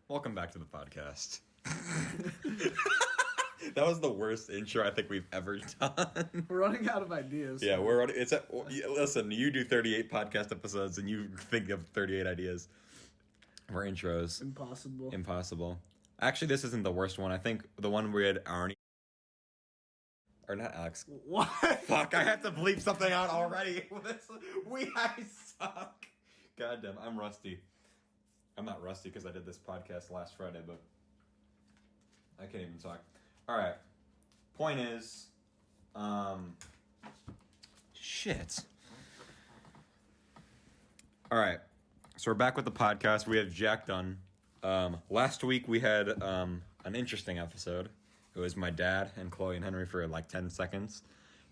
Welcome back to the podcast. That was the worst intro I think we've ever done. We're running out of ideas. Yeah, listen, you do 38 podcast episodes and you think of 38 ideas for intros. Impossible. Actually, this isn't the worst one. I think the one we had Arnie. Or not Alex. What? Fuck, I have to bleep something out already. I suck. Goddamn, I'm rusty. I'm not rusty because I did this podcast last Friday, but I can't even talk. Alright. Point is, shit. Alright. So we're back with the podcast. We have Jack Dunn. Last week we had an interesting episode. It was my dad and Chloe and Henry for like 10 seconds.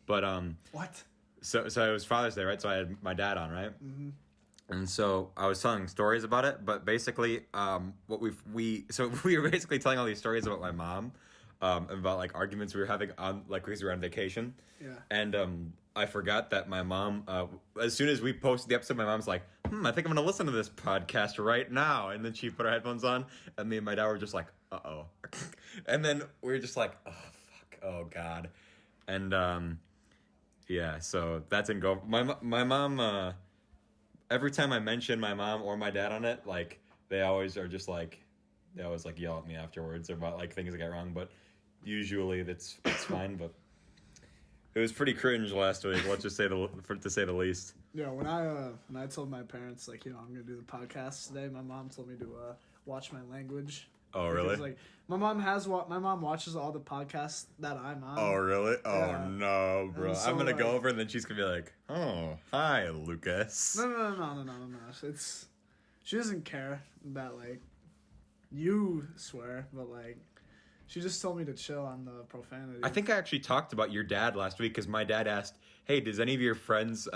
But what? So it was Father's Day, right? So I had my dad on, right? Mm-hmm. And so I was telling stories about it, but basically, we were basically telling all these stories about my mom, about like arguments we were having on like because we were on vacation. Yeah. And I forgot that my mom, as soon as we posted the episode, my mom's like, I think I'm gonna listen to this podcast right now. And then she put her headphones on, and me and my dad were just like, uh-oh. And then we were just like, oh fuck, oh god. And yeah, so that didn't go. My mom. Every time I mention my mom or my dad on it, like they always yell at me afterwards about like things I get wrong. But usually it's fine. But it was pretty cringe last week. Let's just say to say the least. Yeah, when I told my parents like I'm gonna do the podcast today, my mom told me to watch my language. Oh really? Because, like my mom watches all the podcasts that I'm on. Oh really? Yeah. Oh no, bro! So, I'm gonna go over and then she's gonna be like, "Oh, hi, Lucas." No. She doesn't care that like you swear, but like she just told me to chill on the profanity. I think I actually talked about your dad last week because my dad asked, "Hey, does any of your friends'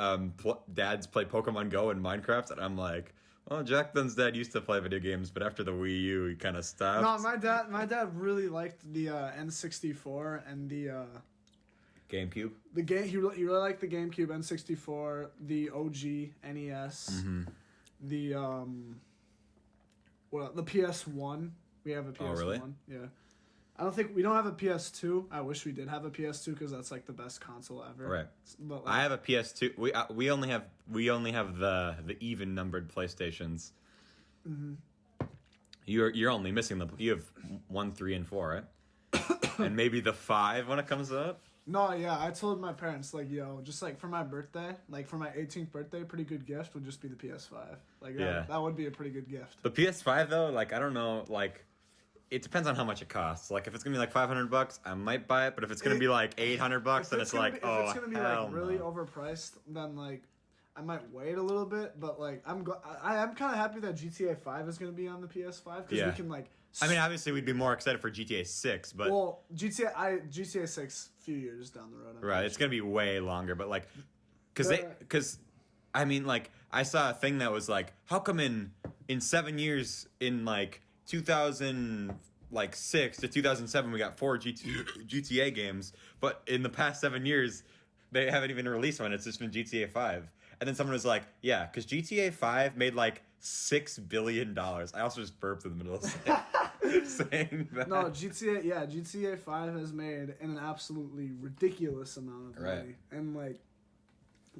dads play Pokemon Go and Minecraft?" And I'm like, "Well, Jack Dunn's dad used to play video games, but after the Wii U, he kind of stopped." No, my dad really liked the N64 and the GameCube. The game he really liked the GameCube, N64, the OG NES, the the PS1. We have a PS1. Oh, really? Yeah. We don't have a PS2. I wish we did have a PS2 because that's like the best console ever. Right. But like, I have a PS2. We only have the even numbered PlayStations. Mm-hmm. You're only missing you have 1, 3, and 4, right? And maybe the 5 when it comes up. No, yeah, I told my parents like, just like for my birthday, like for my 18th birthday, pretty good gift would just be the PS5. Like that would be a pretty good gift. The PS5 though, like I don't know, like. It depends on how much it costs. Like, if it's gonna be like $500, I might buy it. But if it's gonna be like $800, then it's like, if it's gonna be like really no. overpriced, then like I might wait a little bit. But like I'm kind of happy that GTA 5 is gonna be on the PS5 because we can like. I mean, obviously, we'd be more excited for GTA 6, but GTA 6 a few years down the road. Right, it's gonna be way longer. But like, because I mean, like I saw a thing that was like, how come in 7 years in like 2006 to 2007 we got 4 GTA games, but in the past 7 years they haven't even released one. It's just been GTA 5. And then someone was like, yeah, because GTA 5 made like $6 billion. I also just burped in the middle of saying that. No, GTA 5 has made an absolutely ridiculous amount of money. Right. And like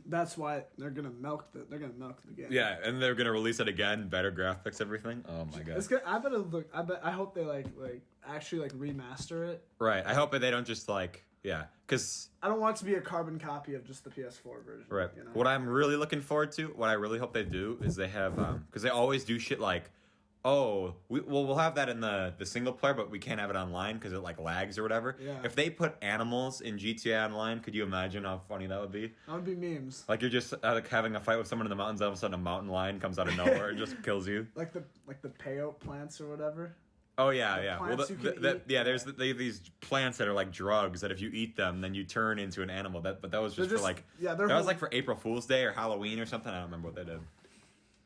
that's why they're gonna milk the game. Yeah, and they're gonna release it again, better graphics, everything. Oh my god! It's good. I hope they like actually like remaster it. Right. I hope that they don't just like because I don't want it to be a carbon copy of just the PS4 version. Right. You know? What I'm really looking forward to, what I really hope they do, is they have because they always do shit like, we'll have that in the single player, but we can't have it online because it like lags or whatever. Yeah. If they put animals in GTA Online, could you imagine how funny that would be? That would be memes. Like you're just like having a fight with someone in the mountains, all of a sudden a mountain lion comes out of nowhere and just kills you. Like the peyote plants or whatever. Oh yeah. Well, there's these plants that are like drugs that if you eat them, then you turn into an animal. But that was just for like was like for April Fool's Day or Halloween or something. I don't remember what they did.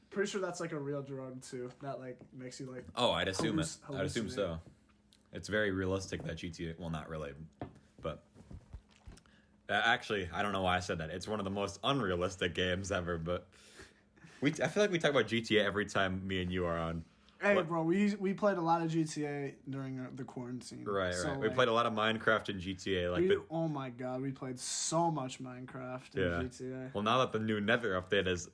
Pretty sure that's like a real drug too. That like makes you like. Oh, I'd assume it. I'd assume so. It's very realistic that GTA. Well, not really, but actually, I don't know why I said that. It's one of the most unrealistic games ever. But I feel like we talk about GTA every time me and you are on. Hey, bro, we played a lot of GTA during the quarantine. Right. So, We played a lot of Minecraft and GTA. Oh my god, we played so much Minecraft and GTA. Well, now that the new Nether update is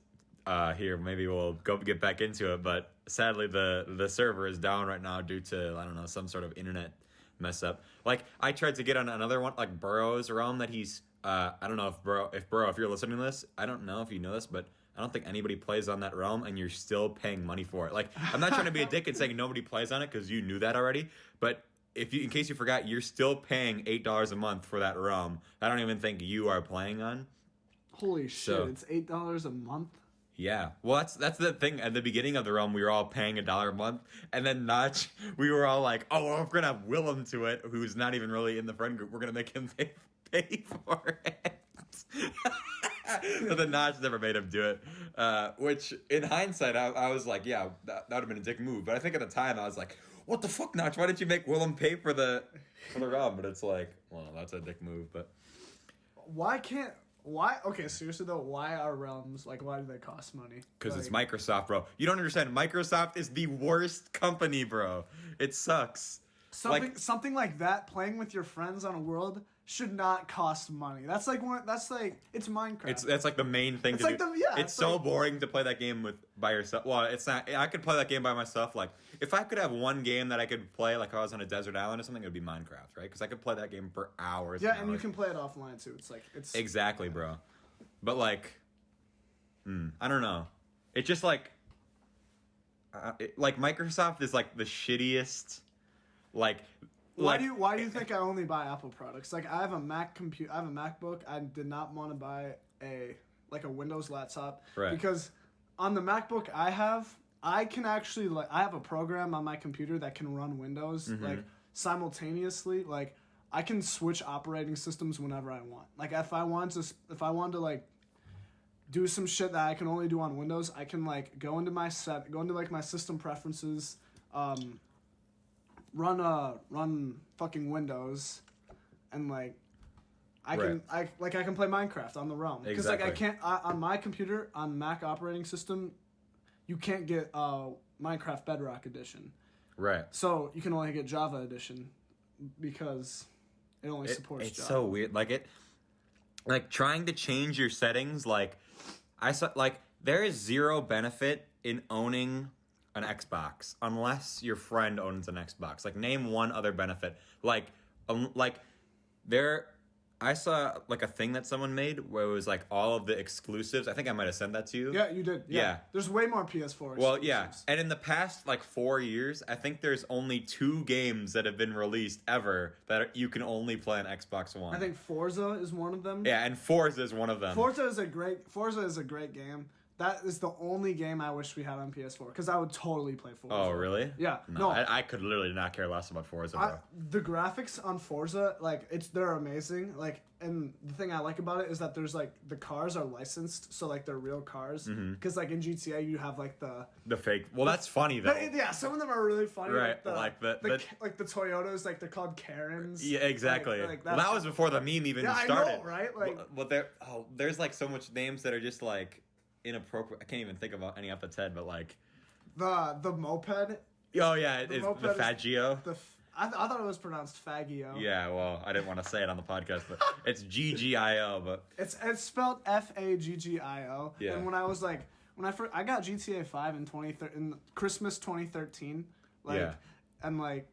here, maybe we'll get back into it. But sadly, the server is down right now due to, I don't know, some sort of internet mess up. Like, I tried to get on another one, like Burrow's realm that he's I don't know if Burrow, if you're listening to this, I don't know if you know this, but I don't think anybody plays on that realm, and you're still paying money for it. Like, I'm not trying to be a dick and saying nobody plays on it because you knew that already, but if you, in case you forgot, you're still paying $8 a month for that realm. I don't even think you are playing on. Holy shit! It's $8 a month. Yeah, well, that's the thing. At the beginning of the realm, we were all paying $1 a month, and then Notch, we were all like, "Oh, well, we're gonna Willem to it, who's not even really in the friend group. We're gonna make him pay for it." But the Notch never made him do it. Which, in hindsight, I was like, "Yeah, that would have been a dick move." But I think at the time, I was like, "What the fuck, Notch? Why did you make Willem pay for the realm?" But it's like, well, that's a dick move. But why? Okay, seriously though, why are realms like? Why do they cost money? Because it's Microsoft, bro. You don't understand. Microsoft is the worst company, bro. It sucks. Something like that, playing with your friends on a world, should not cost money. That's like it's Minecraft. That's like the main thing to do. It's so boring to play that game by yourself. Well, it's not. I could play that game by myself. Like, if I could have one game that I could play, like if I was on a desert island or something, it would be Minecraft, right? Because I could play that game for hours. Yeah, and you can play it offline too. It's exactly, bro. But like, I don't know. It's just like Microsoft is like the shittiest. Why do you think I only buy Apple products? Like, I have a MacBook. I did not want to buy a Windows laptop, right? Because on the MacBook I can actually I have a program on my computer that can run Windows simultaneously. Like, I can switch operating systems whenever I want. Like, if I want to like do some shit that I can only do on Windows, I can go into my system preferences, run fucking Windows, and I can play Minecraft on the realm, because I can't on my computer on Mac operating system, you can't get Minecraft Bedrock Edition, right? So you can only get Java Edition because it only supports it's Java. So weird. Trying to change your settings. There is zero benefit in owning an Xbox unless your friend owns an Xbox. Name one other benefit. I saw a thing that someone made where it was all of the exclusives. I think I might have sent that to you. Yeah, you did. Yeah. There's way more PS4 Well, exclusives. yeah. And in the past 4 years, I think there's only 2 games that have been released ever that you can only play on Xbox One. I think Forza is one of them. Yeah, and Forza is one of them. Forza is a great game. That is the only game I wish we had on PS4, because I would totally play Forza. Oh, really? Yeah. No. I could literally not care less about Forza, bro. The graphics on Forza, they're amazing. And the thing I like about it is that there's the cars are licensed, so they're real cars. Because in GTA you have the fake. Well, that's funny though. Yeah, some of them are really funny. Right. The Toyotas, they're called Karens. Yeah, exactly. Well, that was before the meme even started. I know, right? There's so much names that are just inappropriate. I can't even think about any off the head, but the moped. Oh yeah, it's the Faggio. I thought it was pronounced Faggio. Yeah, well, I didn't want to say it on the podcast, but it's GGIO. But it's spelled Faggio. Yeah. And when I was I got GTA 5 in Christmas 2013. And I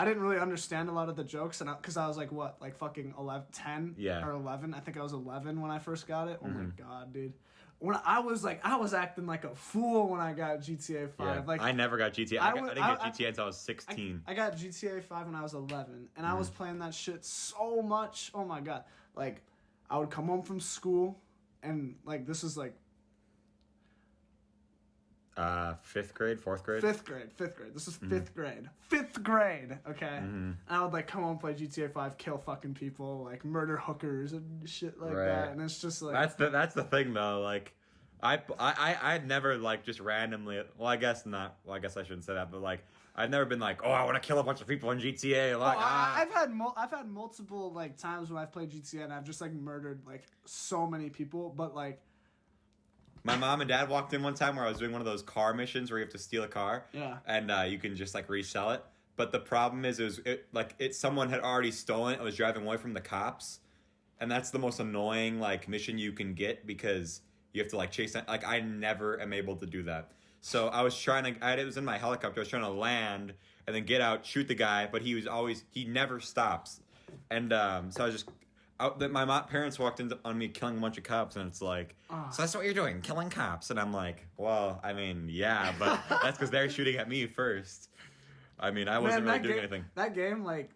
didn't really understand a lot of the jokes, and because I was fucking 10 or 11. I think I was 11 when I first got it. Oh my god, dude. When I was acting like a fool when I got GTA 5. Yeah. I never got GTA. I didn't get GTA until I was 16. I got GTA 5 when I was 11, and I was playing that shit so much. Oh my god. I would come home from school, and this is 5th grade, 4th grade? 5th grade. This is 5th grade. 5th grade, okay? And I would come home and play GTA 5, kill fucking people, murder hookers and shit that. And it's just That's the thing though, I'd never just randomly, well I guess not, well I guess I shouldn't say that, but I've never been oh, I want to kill a bunch of people in GTA. I've had multiple times when I've played GTA and I've just murdered so many people, but My mom and dad walked in one time where I was doing one of those car missions where you have to steal a car. Yeah. And you can just like resell it. But the problem is, someone had already stolen it and was driving away from the cops. And that's the most annoying like mission you can get because you have to like chase that. Like I never am able to do that. So I was trying to. It was in my helicopter. I was trying to land and then get out, shoot the guy, but he never stops. And so I was just. My parents walked in on me killing a bunch of cops, and it's like, so that's what you're doing, killing cops. And I'm like, well, I mean, yeah, but that's because they're shooting at me first. I mean, I wasn't really doing anything. That game, like,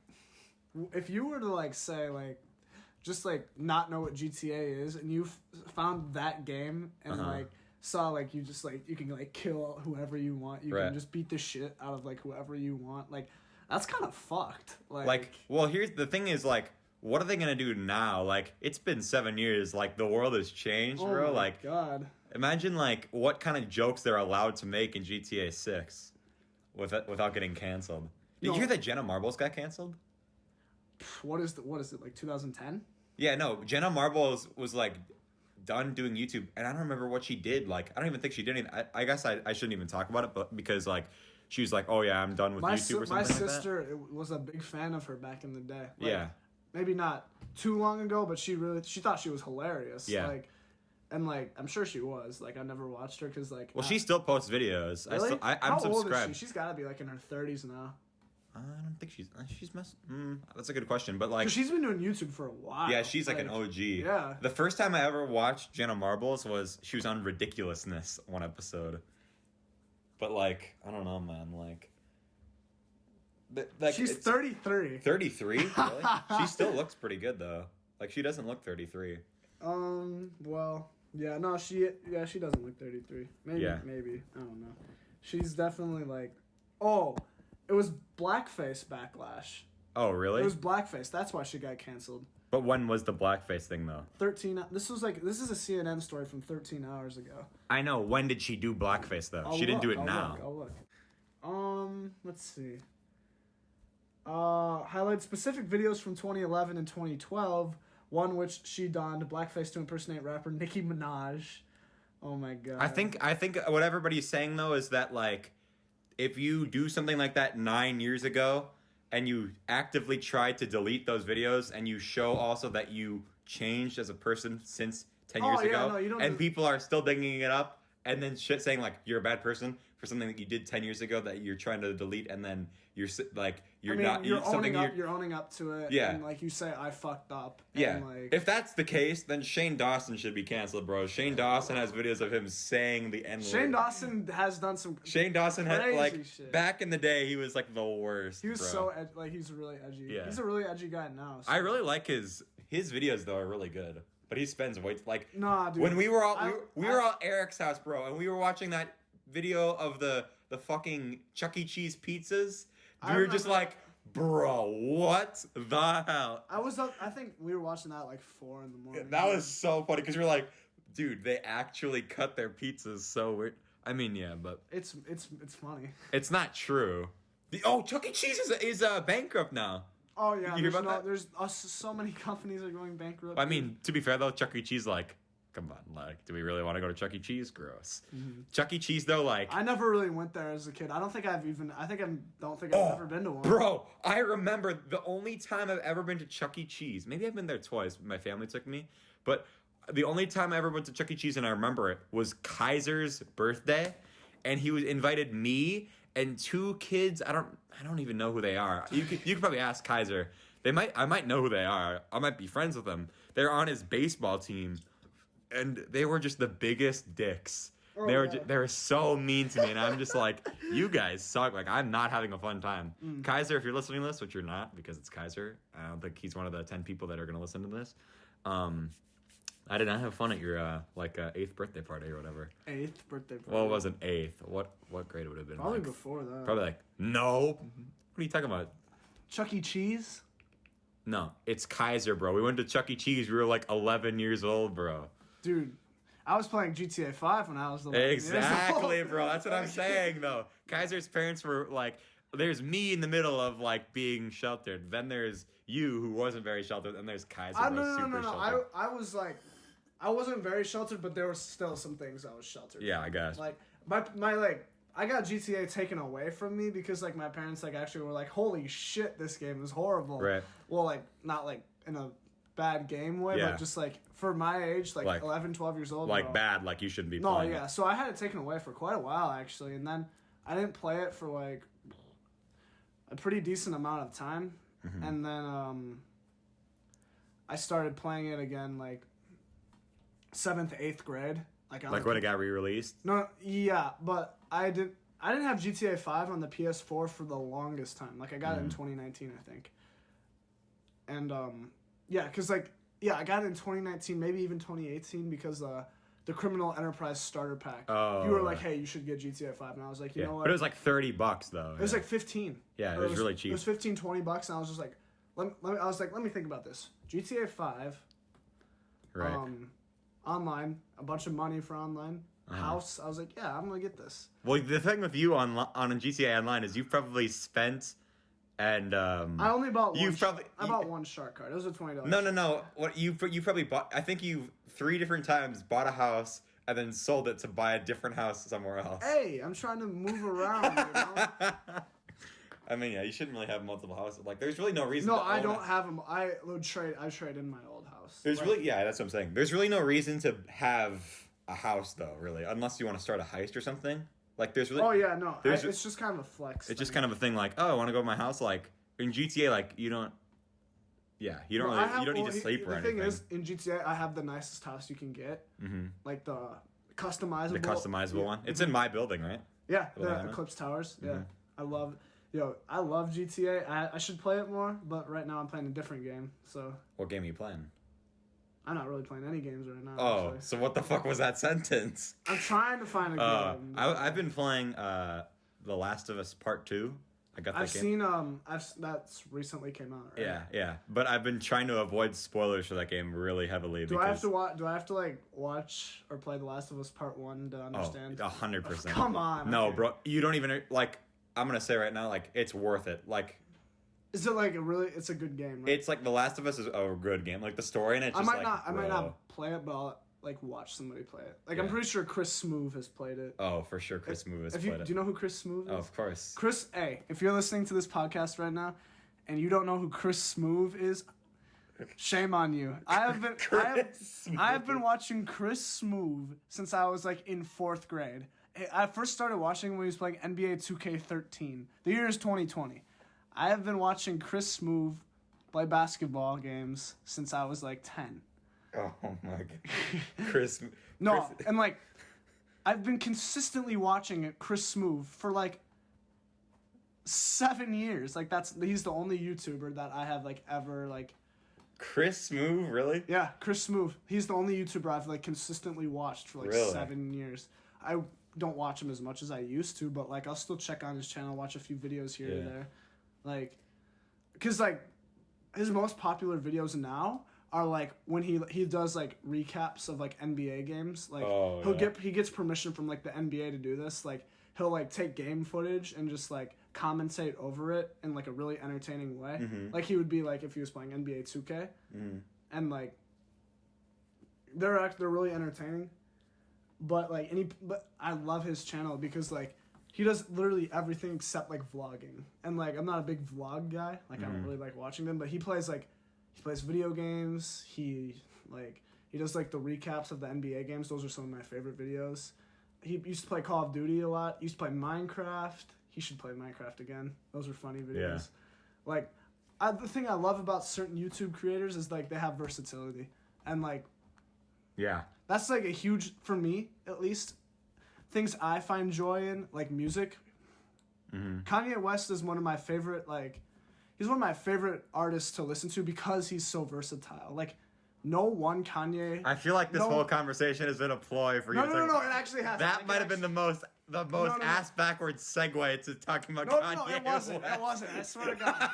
if you were to, like, say, like, just, like, not know what GTA is, and you found that game, and, like, saw, like, you just, like, you can, like, kill whoever you want. You can just beat the shit out of, like, whoever you want. Like, that's kind of fucked. Like, well, here's the thing is, like, what are they gonna do now? Like, it's been 7 years. Like, the world has changed, bro. Oh my like, God. Imagine, like, what kind of jokes they're allowed to make in GTA 6 without getting canceled. Did you hear that Jenna Marbles got canceled? What is it, like 2010? Yeah, no. Jenna Marbles was, like, done doing YouTube, and I don't remember what she did. Like, I don't even think she did anything. I guess I shouldn't even talk about it, but because, like, she was like, oh, yeah, I'm done with YouTube or something my like that. My sister was a big fan of her back in the day. Like, yeah. Maybe not too long ago, but she thought she was hilarious. Yeah. Like, and like I'm sure she was. Like I never watched her because like. Well, she still posts videos. Really? I'm subscribed. Old is she? She's got to be like in her 30s now. I don't think she's that's a good question, but like. 'Cause she's been doing YouTube for a while. Yeah, she's like an OG. Yeah. The first time I ever watched Jenna Marbles was she was on Ridiculousness one episode. But like I don't know, man. Like she's 33. 33? Really? She still looks pretty good though. Like she doesn't look 33. Well, yeah, no, she doesn't look 33. Maybe I don't know. She's definitely like it was blackface backlash. Oh, really? It was blackface. That's why she got canceled. But when was the blackface thing though? This is a CNN story from 13 hours ago. I know. When did she do blackface though? She didn't do it now. I'll look. Let's see. Highlight specific videos from 2011 and 2012. One which she donned blackface to impersonate rapper Nicki Minaj. Oh my God. I think what everybody's saying though is that like if you do something like that 9 years ago and you actively try to delete those videos and you show also that you changed as a person since 10 years ago no, you don't and people are still digging it up and then shit saying like you're a bad person for something that you did 10 years ago that you're trying to delete and then you're like you're owning up to it. Yeah. And like you say I fucked up. Yeah. And, like, if that's the case, then Shane Dawson should be canceled, bro. Shane Dawson has videos of him saying the N-word. Shane Dawson has done some Shane Dawson had like shit. Back in the day he was like the worst. He was bro. he's really edgy. Yeah. He's a really edgy guy now. So. I really like his videos though are really good. But he spends way like nah, dude. When we were all we were all at Eric's house, bro, and we were watching that video of the fucking Chuck E. Cheese pizzas. We were just like, bro, what the hell? I think we were watching that at like 4 in the morning. That was so funny because we were like, dude, they actually cut their pizzas so weird. I mean, yeah, but it's funny. It's not true. Chuck E. Cheese is bankrupt now. Oh yeah, you hear about that? There's so many companies are going bankrupt. I mean, to be fair though, Chuck E. Cheese like. Come on, like, do we really want to go to Chuck E. Cheese? Gross. Mm-hmm. Chuck E. Cheese, though, like... I never really went there as a kid. I don't think I've ever been to one. Bro, I remember the only time I've ever been to Chuck E. Cheese, maybe I've been there twice, my family took me, but the only time I ever went to Chuck E. Cheese, and I remember it, was Kaiser's birthday, and he invited me and 2 kids, I don't even know who they are. You could probably ask Kaiser. I might know who they are. I might be friends with them. They're on his baseball team. And they were just the biggest dicks. Oh, they were so mean to me, and I'm just like, you guys suck. Like, I'm not having a fun time. Kaiser, if you're listening to this, which you're not, because it's Kaiser, I don't think he's one of the 10 people that are going to listen to this. I did not have fun at your 8th birthday party or whatever. 8th birthday party. Well, it wasn't 8th. What grade would it have been? Probably before that. Probably like no. What are you talking about? Chuck E. Cheese. No, it's Kaiser, bro. We went to Chuck E. Cheese. We were like 11 years old, bro. Dude, I was playing GTA 5 when I was 11 Exactly, years old. bro. That's what I'm saying, though. Kaiser's parents were like, there's me in the middle of like being sheltered. Then there's you who wasn't very sheltered, and there's Kaiser. No. Sheltered. I was like, I wasn't very sheltered, but there were still some things I was sheltered. Yeah, from. I guess. Like my like I got GTA taken away from me because like my parents like actually were like, holy shit, this game is horrible. Right. Well, like not like in a bad game way, but just like for my age, like 11, 12 years old. Like bad, like you shouldn't be playing. No, yeah. So I had it taken away for quite a while actually, and then I didn't play it for like a pretty decent amount of time, and then I started playing it again like 7th, 8th grade. Like when it got re-released. No, yeah, but I didn't have GTA 5 on the PS4 for the longest time. Like I got it in 2019, I think. And yeah, cuz like I got it in 2019, maybe even 2018 because the Criminal Enterprise starter pack. Oh. You were like, "Hey, you should get GTA 5." And I was like, "You know what?" But it was like $30 though. It was like 15. Yeah, it was really cheap. It was $15-$20 and I was just like, let me think about this. GTA 5. Right. Online, a bunch of money for online. House, I was like, yeah, I'm gonna get this. Well, the thing with you on GTA Online is you've probably spent and I only bought one. I bought one shark card. It was a $20. No. What you probably bought? I think you 3 different times bought a house and then sold it to buy a different house somewhere else. Hey, I'm trying to move around. You know? I mean, yeah, you shouldn't really have multiple houses. Like, there's really no reason. No, I don't have them. I trade in my old house. There's really, yeah, that's what I'm saying. There's really no reason to have a house though, really, unless you want to start a heist or something. Like, there's really. Oh yeah, no, it's just kind of a flex. It's just kind of a thing, like, oh, I want to go to my house. Like in GTA, like you don't. Yeah, you don't you don't need to sleep or anything. The thing is, in GTA, I have the nicest house you can get. Mm-hmm. Like the customizable. The customizable one. It's in my building, right? Yeah, the Eclipse Towers. Yeah, I love GTA. I should play it more, but right now I'm playing a different game. So. What game are you playing? I'm not really playing any games right now. Oh, actually. So what the fuck was that sentence? I'm trying to find a game. I've been playing The Last of Us Part 2. I got that game. I've seen that's recently came out. Right? Yeah. But I've been trying to avoid spoilers for that game really heavily. Do I have to like watch or play The Last of Us Part 1 to understand? 100%. Come on. No, okay. Bro, you don't even like. I'm gonna say right now, like it's worth it. Like. Is it like it's a good game, right? It's like The Last of Us is a good game. Like the story in it. I might not play it, but I'll like watch somebody play it. Like I'm pretty sure Chris Smoove has played it. Oh, for sure, Chris Smoove has played it. Do you know who Chris Smoove is? Oh, of course. Chris, hey, if you're listening to this podcast right now, and you don't know who Chris Smoove is, shame on you. I have been watching Chris Smoove since I was like in 4th grade. I first started watching when he was playing NBA 2K13. The year is 2020. I have been watching Chris Smoove play basketball games since I was like 10. Oh my god. Chris. And like, I've been consistently watching Chris Smoove for like 7 years. Like he's the only YouTuber that I have like ever like. Chris Smoove, really? Yeah, Chris Smoove. He's the only YouTuber I've like consistently watched for like 7 years. I don't watch him as much as I used to, but like I'll still check on his channel, watch a few videos here and there. Like, cause like his most popular videos now are like when he does like recaps of like NBA games. Like he gets permission from like the NBA to do this. Like he'll like take game footage and just like commentate over it in like a really entertaining way. Mm-hmm. Like he would be like if he was playing NBA 2K, and like they're really entertaining. But like but I love his channel because like. He does literally everything except like vlogging, and like I'm not a big vlog guy. Like I don't really like watching them, but he plays video games. He does like the recaps of the NBA games. Those are some of my favorite videos. He used to play Call of Duty a lot. He used to play Minecraft. He should play Minecraft again. Those are funny videos. Yeah. Like the thing I love about certain YouTube creators is like they have versatility, and like that's like a huge, for me at least. Things I find joy in, like music. Mm-hmm. Kanye West is one of my favorite, he's one of my favorite artists to listen to because he's so versatile. Like, no one Kanye... I feel like this whole conversation has been a ploy for you. No, it actually has. That might have been the most ass-backwards segue to talking about Kanye. No, it wasn't. I swear to God.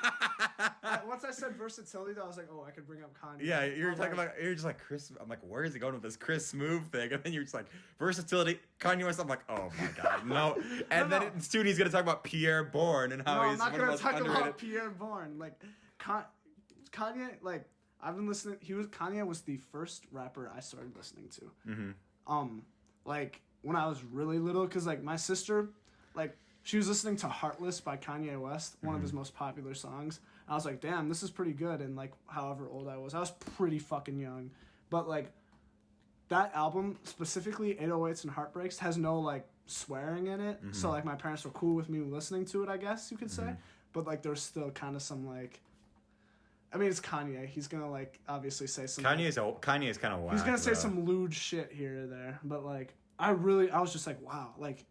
Once I said versatility, I was like, I could bring up Kanye. Yeah, you're just like, Chris... I'm like, where is he going with this Chris Smoove thing? And then you're just like, versatility, Kanye West. I'm like, oh my God, no. And then soon he's going to talk about Pierre Bourne and how he's one of the most underrated... I'm not going to talk about Pierre Bourne. Like, Kanye, like... I've been listening. Kanye was the first rapper I started listening to. Like when I was really little, cause like my sister, like she was listening to "Heartless" by Kanye West, one of his most popular songs. I was like, damn, this is pretty good. And like however old I was pretty fucking young, but like that album specifically, 808s and Heartbreaks, has no like swearing in it. So like my parents were cool with me listening to it, I guess you could say. But like there's still kind of some like, I mean it's Kanye. He's gonna like obviously say some. Kanye's kind of wild. He's gonna say some lewd shit here or there. But like I was just like wow, like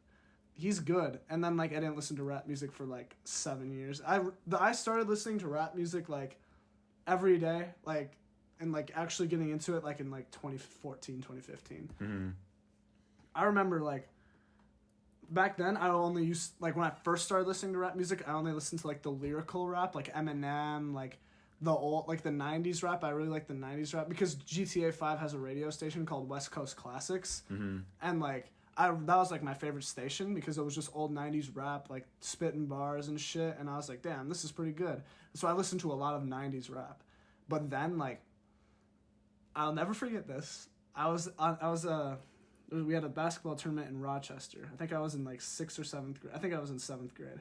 he's good. And then like I didn't listen to rap music for like 7 years. I started listening to rap music like every day, like. And like actually getting into it like in like 2014, 2015. I remember like back then I only used like when I first started listening to rap music, I only listened to like the lyrical rap, like Eminem, like the old like the 90s rap. I really like the 90s rap because GTA 5 has a radio station called West Coast Classics. And like that was like my favorite station because it was just old 90s rap, like spitting bars and shit, and I was like, damn, this is pretty good. So I listened to a lot of 90s rap. But then like I'll never forget this. We had a basketball tournament in Rochester. I think I was in like 6th or 7th grade. I think I was in 7th grade.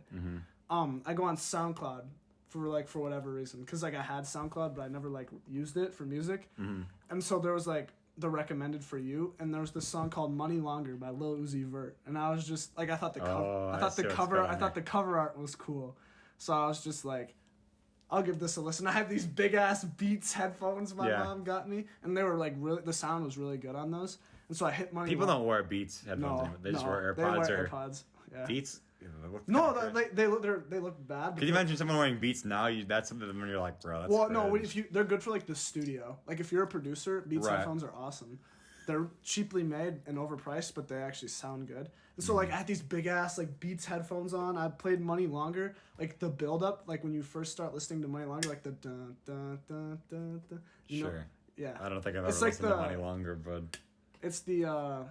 I go on SoundCloud for whatever reason. Because like I had SoundCloud, but I never like used it for music. And so there was like the recommended for you, and there was this song called Money Longer by Lil Uzi Vert. And I was just like, I thought the cover art was cool. So I was just like, I'll give this a listen. I have these big ass Beats headphones my mom got me, and they were like really. The sound was really good on those, and so I hit Money. People don't wear Beats headphones anymore. They just wear AirPods or AirPods. Yeah. Beats. They look bad. Can you imagine someone wearing Beats now? That's something when you're like, bro. That's well, no. They're good for like the studio. Like if you're a producer, Beats headphones are awesome. They're cheaply made and overpriced, but they actually sound good. And so, like, I had these big-ass, like, Beats headphones on. I played Money Longer. Like, the build-up, like, when you first start listening to Money Longer, like, the dun-dun-dun-dun-dun. Sure. Yeah. I don't think I've ever listened to Money Longer, but... It's the,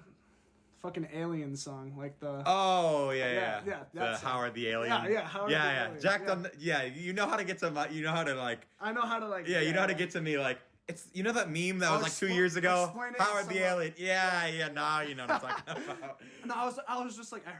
fucking Alien song. Like, the... Oh, yeah. The Howard the Alien. Yeah, Howard the Alien. Jack on you know how to get to... You know how to, like... I know how to, like... Yeah, you know how to get to me, like... It's that meme that was like 2 years ago. Howard the Alien. Yeah. Nah, you know what I'm talking about. No, I was just like I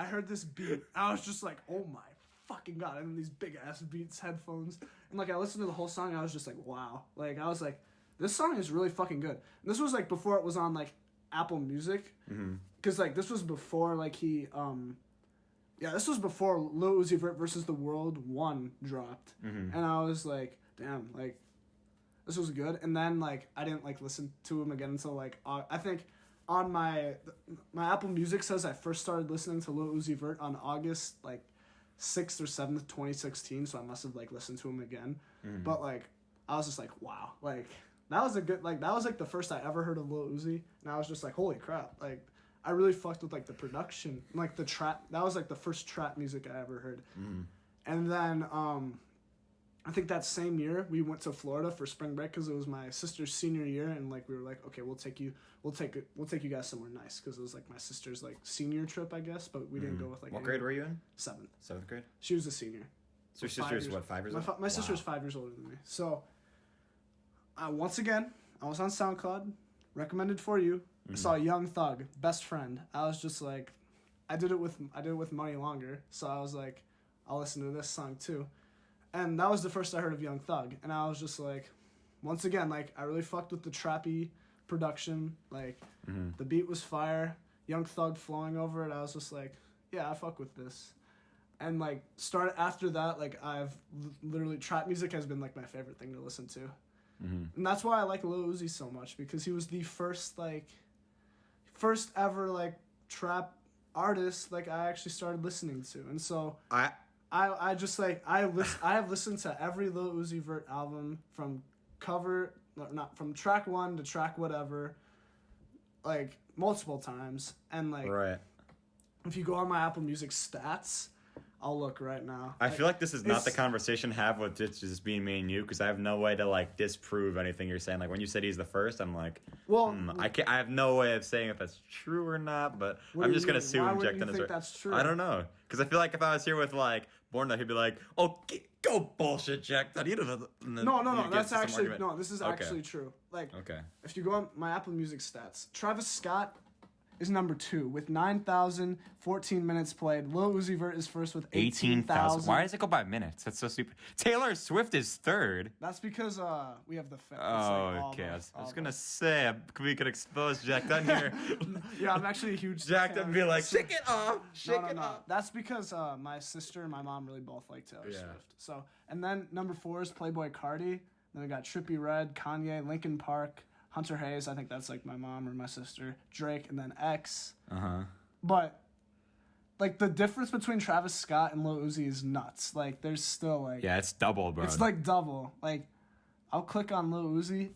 heard this beat. I was just like, oh my fucking god! And these big ass Beats headphones, and like I listened to the whole song. And I was just like, wow! Like I was like, this song is really fucking good. And this was like before it was on like Apple Music, because like this was before like he Yeah, this was before Lil Uzi Vert versus the World 1 dropped. And I was like, damn, like, this was good. And then, like, I didn't, like, listen to him again until, like, I think on my Apple Music says I first started listening to Lil Uzi Vert on August, like, 6th or 7th, 2016. So I must have, like, listened to him again. But, like, I was just like, wow. Like, that was the first I ever heard of Lil Uzi. And I was just like, holy crap. Like, I really fucked with, like, the production. Like, the trap. That was, like, the first trap music I ever heard. And then, I think that same year, we went to Florida for spring break because it was my sister's senior year. And, like, we were like, okay, we'll take you guys somewhere nice. Because it was, like, my sister's, like, senior trip, I guess. But we didn't go with, like... What grade were you in? 7th. 7th grade? She was a senior. So your sister's, what, 5 years old? My sister's 5 years older than me. So, once again, I was on SoundCloud. Recommended for you. I saw Young Thug, Best Friend. I was just like, I did it with Money Longer, so I was like, I'll listen to this song too. And that was the first I heard of Young Thug, and I was just like, once again, like, I really fucked with the trappy production, like, the beat was fire, Young Thug flowing over it, I was just like, yeah, I fuck with this. And, like, after that, like, I've literally, trap music has been, like, my favorite thing to listen to. And that's why I like Lil Uzi so much, because he was the first ever, like, trap artist, like, I actually started listening to. And so I just, like, I have listened to every Lil Uzi Vert album from track 1 to track whatever, like, multiple times. And, like, if you go on my Apple Music stats, I'll look right now. I feel like this is not the conversation to have with just being me and you, because I have no way to like disprove anything you're saying. Like when you said he's the first, I'm like, well, I have no way of saying if that's true or not. But I'm just gonna assume Jack Dunn is right. That's true? I don't know, because I feel like if I was here with like Borna, he'd be like, "Oh, go bullshit, Jack Dunn." No. That's actually no. This is actually true. Like, okay, if you go on my Apple Music stats, Travis Scott is number 2 with 9,014 minutes played. Lil Uzi Vert is first with 18,000. Why does it go by minutes? That's so stupid. Taylor Swift is third. That's because we have the. Okay. I was gonna say we could expose Jack Dunn here. Yeah, I'm actually a huge. Jack Dunn be like, shake it off, shake it off. That's because my sister and my mom really both like Taylor Swift. So, and then number 4 is Playboi Carti. Then we got Trippie Redd, Kanye, Linkin Park, Hunter Hayes, I think that's like my mom or my sister, Drake, and then X. But like the difference between Travis Scott and Lil Uzi is nuts. Like there's still like it's double, bro. It's like double. Like I'll click on Lil Uzi,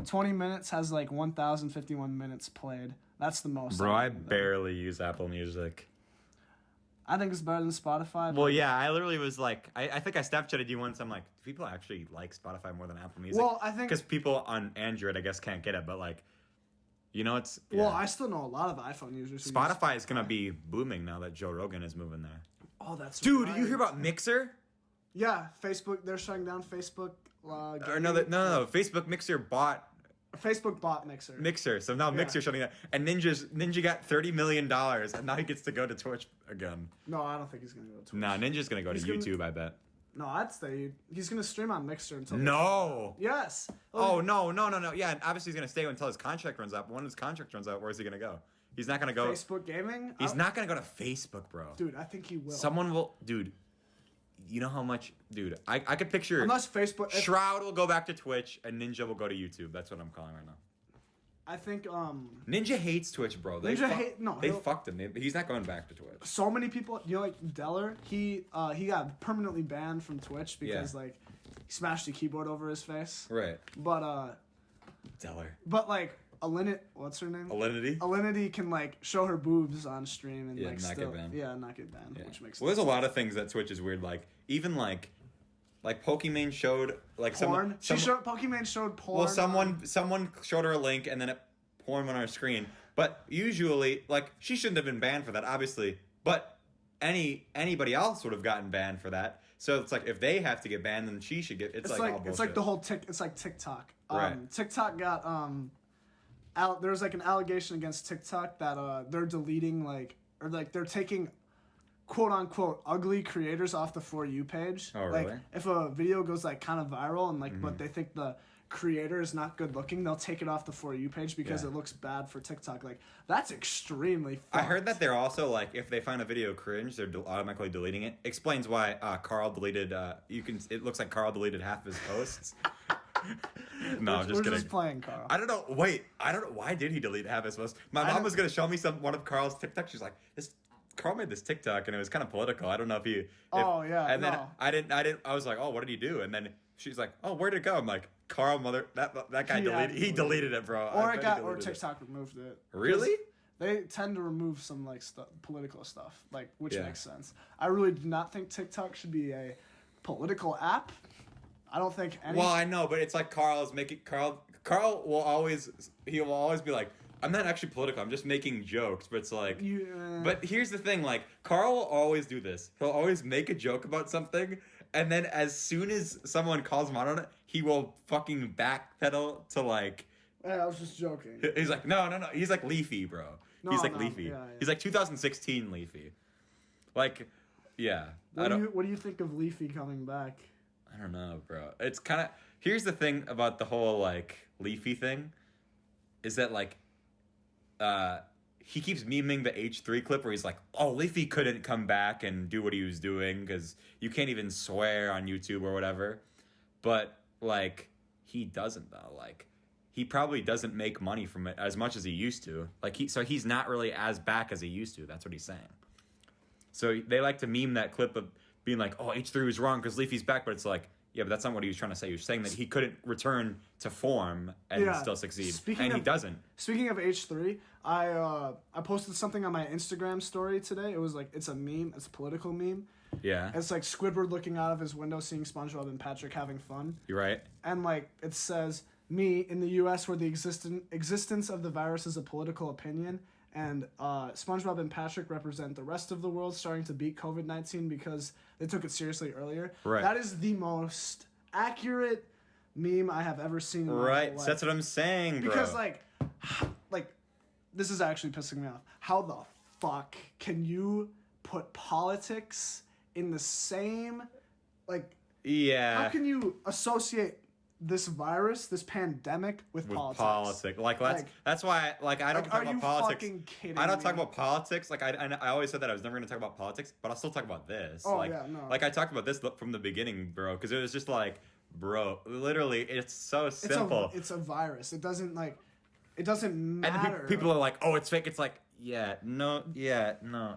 20 minutes has like 1,051 minutes played. That's the most. Bro, I barely use Apple Music. I think it's better than Spotify. Well, yeah, I literally was like, I think I Snapchatted you once. I'm like, do people actually like Spotify more than Apple Music? Well, I think because people on Android, I guess, can't get it, but like, it's. Yeah. Well, I still know a lot of iPhone users. Spotify is gonna be booming now that Joe Rogan is moving there. Oh, that's dude. Right. Did you hear about Mixer? Yeah, Facebook. They're shutting down Facebook. No. Facebook Mixer bought. Facebook bought Mixer. Mixer. So now Mixer's shutting down. And Ninja got $30 million, and now he gets to go to Twitch again. No, I don't think he's going to go to Twitch. Nah, Ninja's going to go to YouTube, I bet. No, I'd stay. He's going to stream on Mixer until... No! Yes! Oh, no. Yeah, obviously he's going to stay until his contract runs out. But when his contract runs out, where's he going to go? He's not going to go... Facebook Gaming? He's not going to go to Facebook, bro. Dude, I think he will. Someone will... Dude... You know how much, dude? I could picture. Unless Facebook, Shroud will go back to Twitch and Ninja will go to YouTube. That's what I'm calling right now. I think Ninja hates Twitch, bro. They fucked him. He's not going back to Twitch. So many people, like Deller, he got permanently banned from Twitch because like he smashed a keyboard over his face. Right. But Deller. But like what's her name? Alinity? Alinity can like show her boobs on stream and like not still get banned. Not get banned, which makes sense. Well, there's a lot of things that Twitch is weird. Like even like Pokimane showed like porn. Pokimane showed porn. Well, someone showed her a link and then porn went on our screen. But usually, like she shouldn't have been banned for that, obviously. But anybody else would have gotten banned for that. So it's like if they have to get banned, then she should get. It's like all bullshit. It's like the whole It's like TikTok. Right. TikTok got there was like an allegation against TikTok that they're deleting they're taking quote unquote ugly creators off the For You page. Oh, really? Like if a video goes like kind of viral and like but they think the creator is not good looking, they'll take it off the For You page because it looks bad for TikTok. Like that's extremely fucked. I heard that they're also like if they find a video cringe, they're automatically deleting it. Explains why Carl deleted it looks like Carl deleted half of his posts. No, I'm just kidding. We're just playing, Carl. I don't know. Wait, I don't know. Why did he delete half his posts? My mom was gonna show me one of Carl's TikTok. She's like, Carl made this TikTok and it was kind of political. I don't know if he. And then I didn't. I was like, oh, what did he do? And then she's like, oh, where'd it go? I'm like, Carl, that guy deleted. He deleted it, bro. Or TikTok removed it. Really? They tend to remove some like political stuff, which makes sense. I really do not think TikTok should be a political app. I don't think any. Well, I know, but it's like Carl will always be like, I'm not actually political. I'm just making jokes. But it's like, but here's the thing, like Carl will always do this. He'll always make a joke about something, and then as soon as someone calls him out on it, he will fucking backpedal to like. Hey, I was just joking. He's like, no. He's like Leafy, bro. He's like Leafy. Yeah. He's like 2016 Leafy. Like, yeah. What do you think of Leafy coming back? I don't know, bro. It's kind of... Here's the thing about the whole, like, Leafy thing. Is that, like... he keeps memeing the H3 clip where he's like, oh, Leafy couldn't come back and do what he was doing because you can't even swear on YouTube or whatever. But, like, he doesn't, though. Like, he probably doesn't make money from it as much as he used to. Like, so he's not really as back as he used to. That's what he's saying. So they like to meme that clip of being like, oh, H3 was wrong because Leafy's back, but it's like, yeah, but that's not what he was trying to say. He was saying that he couldn't return to form and still succeed, he doesn't. Speaking of H3, I posted something on my Instagram story today. It was like, it's a meme, it's a political meme. Yeah. It's like Squidward looking out of his window, seeing SpongeBob and Patrick having fun. You're right. And like it says, me in the U.S. where the existence of the virus is a political opinion, and SpongeBob and Patrick represent the rest of the world starting to beat COVID-19 because they took it seriously earlier. Right. That is the most accurate meme I have ever seen in my Right. whole life. That's what I'm saying, bro. Because like this is actually pissing me off. How the fuck can you put politics in the same, like, yeah. how can you associate this virus, this pandemic with politics? Like that's why I don't talk about politics. Are you fucking kidding I don't me? talk about politics. Like I always said that I was never going to talk about politics, but I'll still talk about this. Oh, like, yeah, no. Like I talked about this from the beginning, bro, because it was just like, bro, literally, it's so simple. It's a virus. It doesn't matter. And then people are like, oh, it's fake. It's like, no,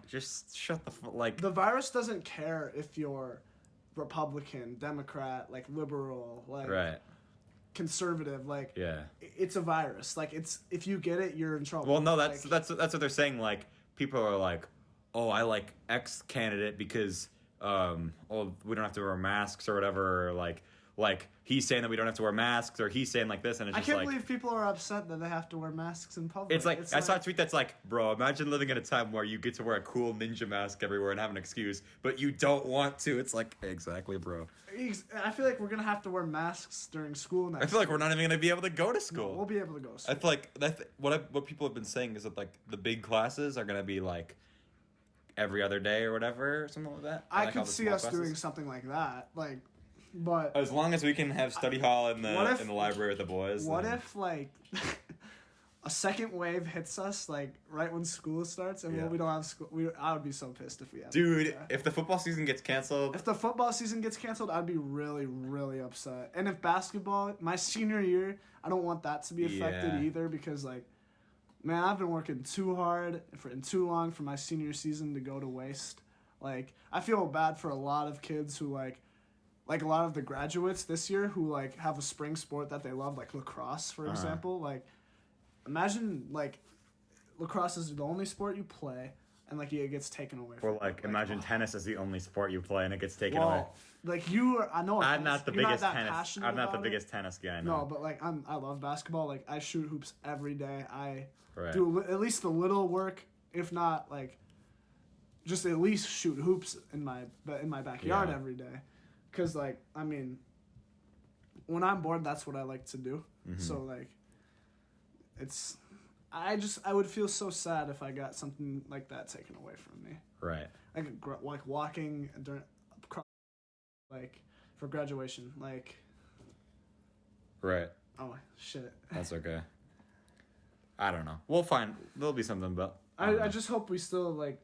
just shut the like. The virus doesn't care if you're Republican, Democrat, like liberal, like Right. conservative, like Yeah. it's a virus. Like it's if you get it, you're in trouble. Well, no, that's like, what they're saying. Like people are like, oh, I like X candidate because we don't have to wear masks or whatever. Or like he's saying that we don't have to wear masks, or he's saying like this, and it's I just can't like, believe people are upset that they have to wear masks in public. it's like I saw a tweet that's like, bro, imagine living in a time where you get to wear a cool ninja mask everywhere and have an excuse, but you don't want to. It's like, exactly, bro. I feel like we're gonna have to wear masks during school next. I feel like we're not even gonna be able to go to school. No, we'll be able to go to school. I feel like what people have been saying is that like the big classes are gonna be like every other day or whatever, or something like that. I like all could the see small us classes. doing something like that, like, but As long as we can have study hall in what the library with the boys. what then- if like a second wave hits us like right when school starts and Yeah. we don't have school? I would be so pissed if we had. Dude, Yeah. if the football season gets canceled, If the football season gets canceled, I'd be really, really upset. And if basketball, my senior year, I don't want that to be affected Yeah. either because, like, man, I've been working too hard and too long for my senior season to go to waste. Like, I feel bad for a lot of kids who, like a lot of the graduates this year who, like, have a spring sport that they love, like lacrosse, for example. Like, imagine, like, lacrosse is the only sport you play and, like, it gets taken away from or like you. imagine tennis is the only sport you play and it gets taken well, away. like you are, I know I'm not the you're biggest that tennis. passionate I'm not the about it. biggest tennis guy. No. No, but like I love basketball. Like I shoot hoops every day. I Right. do at least the little work, if not like just at least shoot hoops in my backyard Yeah. every day. Cause like I mean, when I'm bored, that's what I like to do. Mm-hmm. So like, it's I would feel so sad if I got something like that taken away from me. Right. Like walking during like for graduation, like Right. oh shit. That's okay. I don't know. We'll find. There'll be something, but don't I know. just hope we still like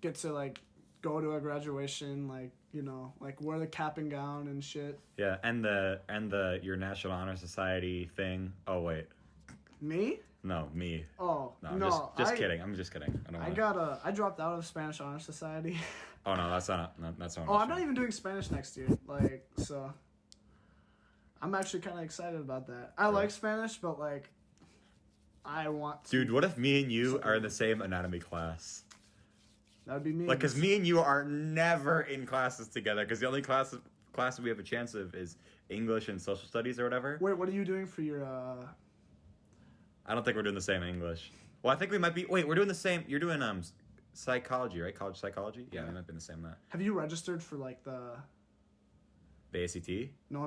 get to like go to a graduation, like you know, like wear the cap and gown and shit. Yeah, and your National Honor Society thing. Oh wait, Me? no, me. Oh No, just kidding. I'm just kidding. I don't. I dropped out of Spanish Honor Society. Oh no, that's not. No, that's not. Oh, I'm not even doing Spanish next year. Like so, I'm actually kind of excited about that. I like Spanish, but like, I want to. Dude, what if me and you are in the same anatomy class? That would be me. Like, cause me and you are never in classes together. Cause the only class we have a chance of is English and social studies or whatever. Wait, what are you doing for your? I don't think we're doing the same English. Well, I think we might be. Wait, we're doing the same. You're doing psychology, right? College psychology. Yeah, we might be in the same that. Have you registered for like the? The ACT. No.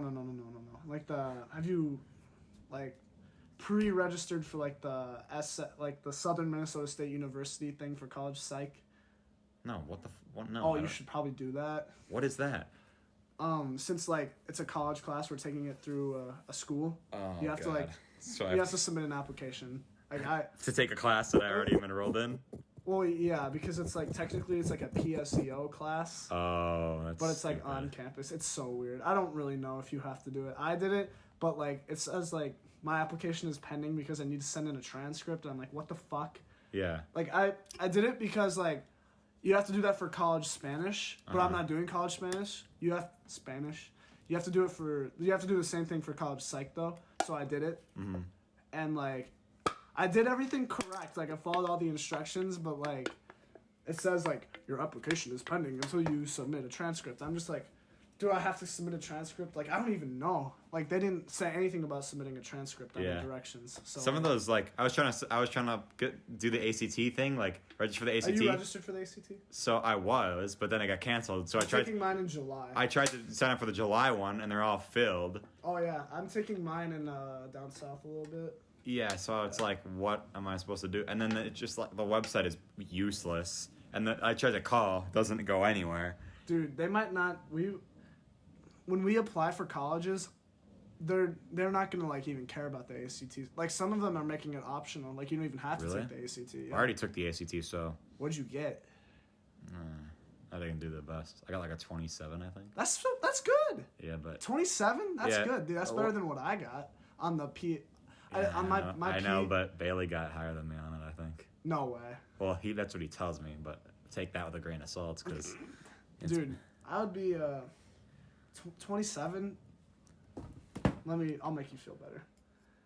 Like have you, like, pre-registered for like the like the Southern Minnesota State University thing for college psych? No, what? No. Oh, I you don't- should probably do that. What is that? Since like it's a college class, we're taking it through a school. Oh, You have to, God. like, So I You have have to submit an application. Like to take a class that I already am enrolled in. well, yeah, because it's like technically it's like a PSEO class. Oh, that's. But it's like stupid. on campus. It's so weird. I don't really know if you have to do it. I did it, but like it says like my application is pending because I need to send in a transcript. And I'm like, what the fuck? Yeah. Like I did it because like you have to do that for college Spanish, but I'm not doing college Spanish. You have Spanish. You have to do the same thing for college psych though. So I did it, and like I did everything correct. Like I followed all the instructions, but like it says like your application is pending until you submit a transcript. I'm just like, do I have to submit a transcript? Like, I don't even know. Like, they didn't say anything about submitting a transcript on the directions. So some of those, like, I was trying to do the ACT thing, like register for the ACT. Are you registered for the ACT? So I was, but then I got canceled. So I'm taking mine in July. I tried to sign up for the July one, and they're all filled. Oh yeah, I'm taking mine in down south a little bit. Yeah, so it's like, what am I supposed to do? And then it's just like the website is useless, and I tried to call, doesn't go anywhere. Dude, they might not. When we apply for colleges, they're not gonna like even care about the ACT. Like some of them are making it optional. Like you don't even have to take the ACT. Yeah. I already took the ACT, so. What'd you get? I didn't do the best. I got like a 27, I think. That's good. Yeah, but 27? That's good, dude. That's better than what I got on the P. Yeah, on my I P. know, but Bailey got higher than me on it, I think. No way. Well, that's what he tells me, but take that with a grain of salt, because. Dude, I would be 27. I'll make you feel better.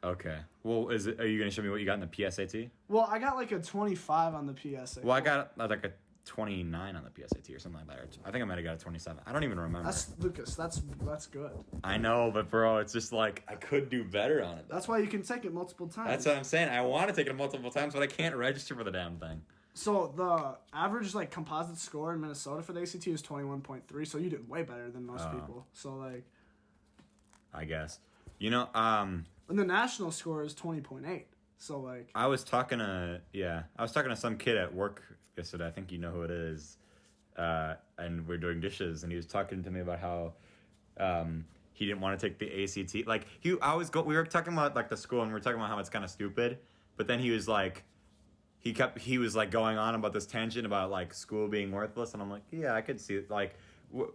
Okay. Well, are you gonna show me what you got in the PSAT? Well, I got like a 25 on the PSAT. Well, I got like a 29 on the PSAT or something like that. I think I might have got a 27. I don't even remember. That's Lucas. That's good. I know, but bro, it's just like I could do better on it. That's why you can take it multiple times. That's what I'm saying. I want to take it multiple times, but I can't register for the damn thing. So the average like composite score in Minnesota for the ACT is 21.3. So you did way better than most people. So like, I guess, and the national score is 20.8. So like, I was talking to some kid at work yesterday. I think you know who it is, and we're doing dishes, and he was talking to me about how he didn't want to take the ACT. Like we were talking about like the school, and we were talking about how it's kind of stupid, but then he was like. He was like going on about this tangent about like school being worthless, and I'm like, yeah, I could see it. Like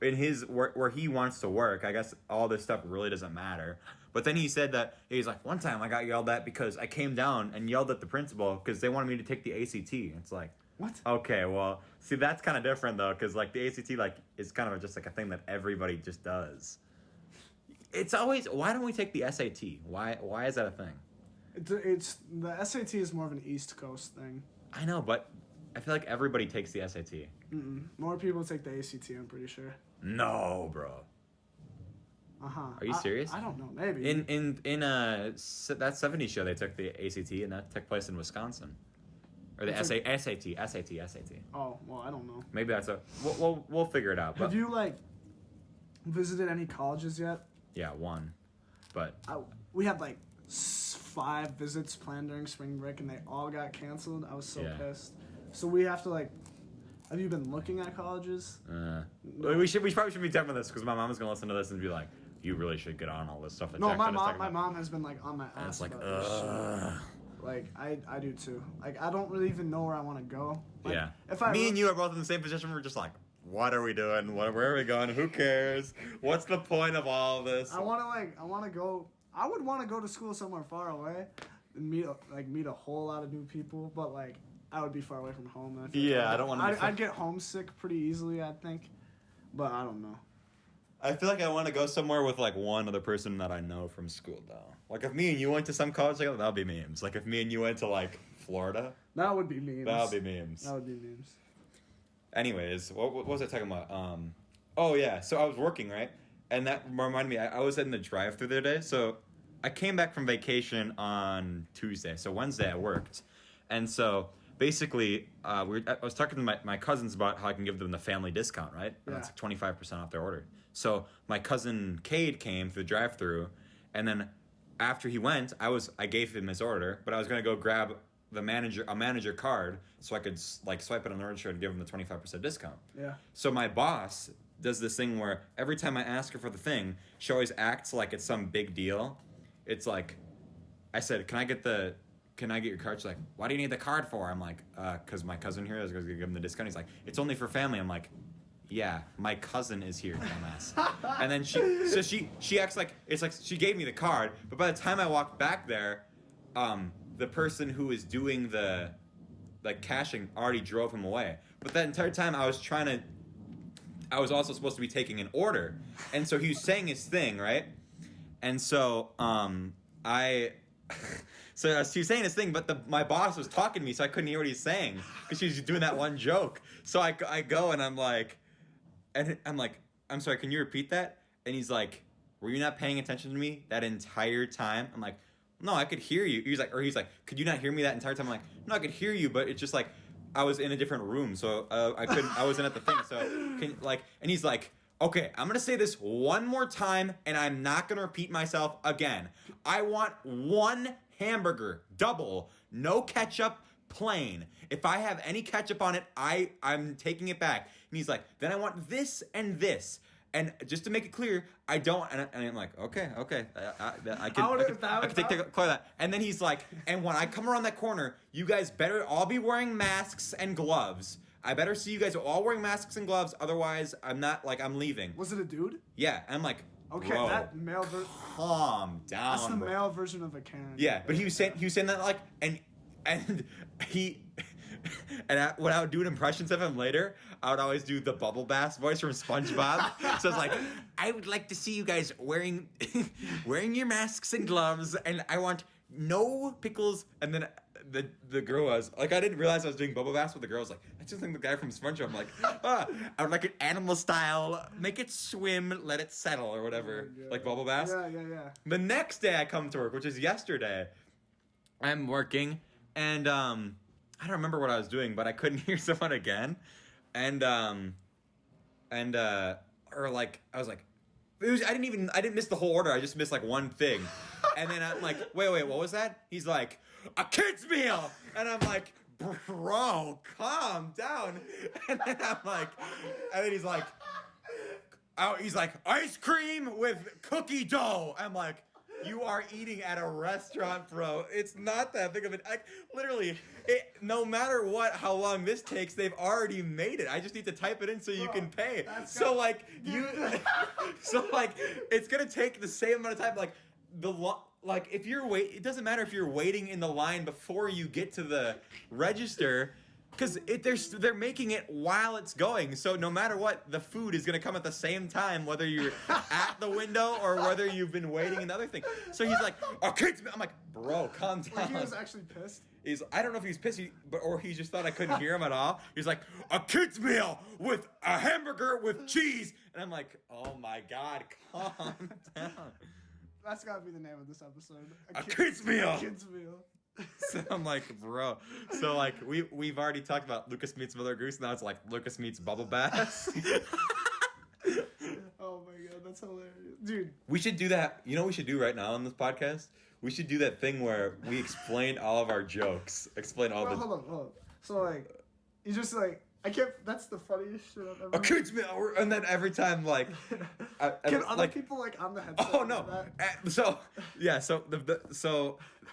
in his work where he wants to work, I guess all this stuff really doesn't matter. But then he said that he's like, one time I got yelled at because I came down and yelled at the principal because they wanted me to take the ACT. It's like, what? Okay, well, see, that's kind of different though, because like the ACT like is kind of just like a thing that everybody just does. It's always, why don't we take the SAT? Why is that a thing? It's the SAT is more of an East Coast thing. I know, but I feel like everybody takes the SAT. More people take the ACT, I'm pretty sure. No, bro. Are you serious? I don't know. Maybe. In that 70s show, they took the ACT, and that took place in Wisconsin. Or the SAT. Oh, well, I don't know. Maybe that's we'll figure it out. But have you like visited any colleges yet? Yeah, one. But we had like 5 visits planned during spring break, and they all got canceled. I was so pissed. So we have to like. Have you been looking at colleges? No. We probably should be done with this because my mom is gonna listen to this and be like, "You really should get on all this stuff." That no, my mom has been like on my ass. And it's like, about this shit. Like I do too. Like I don't really even know where I want to go. Like, yeah. Me and you are both in the same position. We're just like, what are we doing? Where are we going? Who cares? What's the point of all this? I would want to go to school somewhere far away and meet a whole lot of new people, but like I would be far away from home. I don't want to. I'd get homesick pretty easily, I think, but I don't know. I feel like I want to go somewhere with like one other person that I know from school, though. Like if me and you went to some college, that would be memes. Like if me and you went to like Florida, that would be memes. That would be memes. That would be memes. Anyways, what was I talking about? Oh yeah, so I was working, right? And that reminded me, I was in the drive-thru the other day. So I came back from vacation on Tuesday. So Wednesday I worked. And so basically, I was talking to my cousins about how I can give them the family discount, right? And it's like 25% off their order. So my cousin Cade came through the drive-thru, and then after he went, I gave him his order, but I was gonna go grab a manager card so I could like swipe it on the register and give him the 25% discount. Yeah. So my boss does this thing where every time I ask her for the thing, she always acts like it's some big deal. It's like, I said, can I get your card? She's like, why do you need the card for? I'm like, because my cousin here is going to give him the discount. He's like, it's only for family. I'm like, yeah, my cousin is here, dumbass. And then she acts like, it's like she gave me the card, but by the time I walked back there, the person who was doing the cashing already drove him away. But that entire time I was also supposed to be taking an order. And so he was saying his thing, right? And so I So she was saying this thing, but my boss was talking to me, so I couldn't hear what he's saying because she was doing that one joke. So I go and I'm like, I'm sorry, can you repeat that? And he's like, were you not paying attention to me that entire time? I'm like, no, I could hear you. He's like, could you not hear me that entire time? I'm like, no, I could hear you, but it's just like I was in a different room, so I wasn't at the thing. So and he's like, okay, I'm gonna say this one more time, and I'm not gonna repeat myself again. I want one hamburger, double, no ketchup, plain. If I have any ketchup on it, I'm taking it back. And he's like, then I want this and this. And just to make it clear, I don't. And I'm like, okay, I can take care of that. And then he's like, and when I come around that corner, you guys better all be wearing masks and gloves. I better see you guys all wearing masks and gloves. Otherwise, I'm leaving. Was it a dude? Yeah. And I'm like, okay, bro, that male version. Calm down. That's the male version of a Karen. Yeah, but he was saying that like, and he. And when I would do impressions of him later, I would always do the Bubble Bass voice from SpongeBob. So it's like, I would like to see you guys wearing your masks and gloves, and I want no pickles. And then the girl was like, I didn't realize I was doing Bubble Bass, but the girl was like, I just think the guy from SpongeBob. I'm like, I would like it animal style, make it swim, let it settle, or whatever, like Bubble Bass. Yeah. The next day I come to work, which is yesterday, I'm working, and I don't remember what I was doing, but I couldn't hear someone again, or like I was like, I didn't miss the whole order. I just missed like one thing, and then I'm like, wait, what was that? He's like, a kid's meal, and I'm like, bro, calm down, and then he's like, ice cream with cookie dough. I'm like, you are eating at a restaurant, bro. It's not that big of literally, no matter how long this takes, they've already made it. I just need to type it in so you can pay. So it's gonna take the same amount of time. If you're it doesn't matter if you're waiting in the line before you get to the register. Because they're making it while it's going, so no matter what, the food is gonna come at the same time, whether you're at the window or whether you've been waiting in the other thing. So he's like, "Oh, kids!" I'm like, "Bro, calm down." Like he was actually pissed. I don't know if he's pissed, or he just thought I couldn't hear him at all. He's like, "A kid's meal with a hamburger with cheese," and I'm like, "Oh my god, calm down." That's gotta be the name of this episode. A kid's meal. A kid's meal. So I'm like, bro. So like we've already talked about Lucas meets Mother Goose. Now it's like Lucas meets Bubble Bass. Oh my god, that's hilarious, dude. We should do that. You know what we should do right now on this podcast? We should do that thing where we explain all of our jokes. Hold on. So like, you just like. I can't. That's the funniest shit I've ever. A kid's meal, and then every time like, can other people like on the headset? Oh no! So yeah, so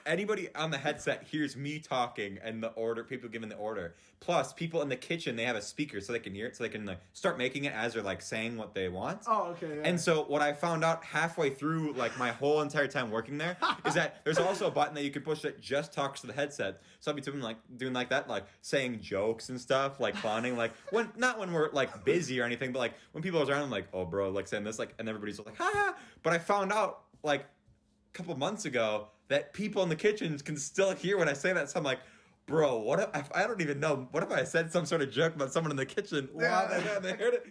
anybody on the headset hears me talking and the order, people giving the order. Plus, people in the kitchen, they have a speaker so they can hear it, so they can like start making it as they're like saying what they want. Oh, okay. Yeah. And so what I found out halfway through like my whole entire time working there is that there's also a button that you can push that just talks to the headset. So I'll be doing like that, like saying jokes and stuff, like clowning, like not when we're like busy or anything, but like when people are around, I'm like, oh bro, like saying this, like, and everybody's like, ha. But I found out like a couple months ago that people in the kitchens can still hear when I say that. So I'm like, bro, what if I don't even know? What if I said some sort of joke about someone in the kitchen? Wow, they heard it.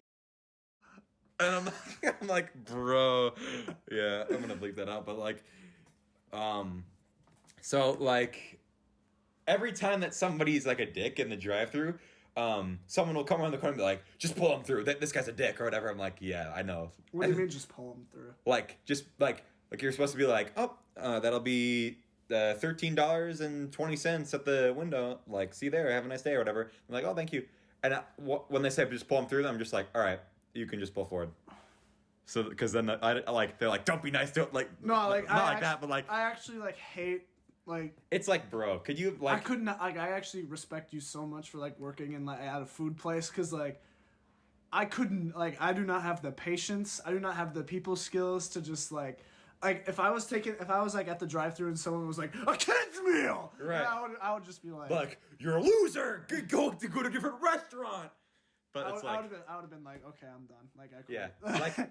And I'm like, bro, yeah, I'm gonna bleep that out. But like, so like, every time that somebody's like a dick in the drive-thru, someone will come around the corner and be like, just pull him through. This guy's a dick or whatever. I'm like, yeah, I know. What do you mean, just pull him through? Like, just like you're supposed to be like, that'll be $13.20 at the window. Like, see there, have a nice day or whatever. I'm like, oh, thank you. And when they say just pull them through, I'm just like, all right, you can just pull forward. So, because then they're like, don't be nice to it. Like, no, like not like that, but like, I actually like hate like. It's like, bro, could you like? I couldn't like. I actually respect you so much for like working in like at a food place because like. I couldn't like. I do not have the patience. I do not have the people skills to just like if I was like at the drive-thru and someone was like a kid's meal, right? I would just be like you're a loser. Go to a different restaurant. But I would have been like, okay, I'm done. Like I quit. Yeah,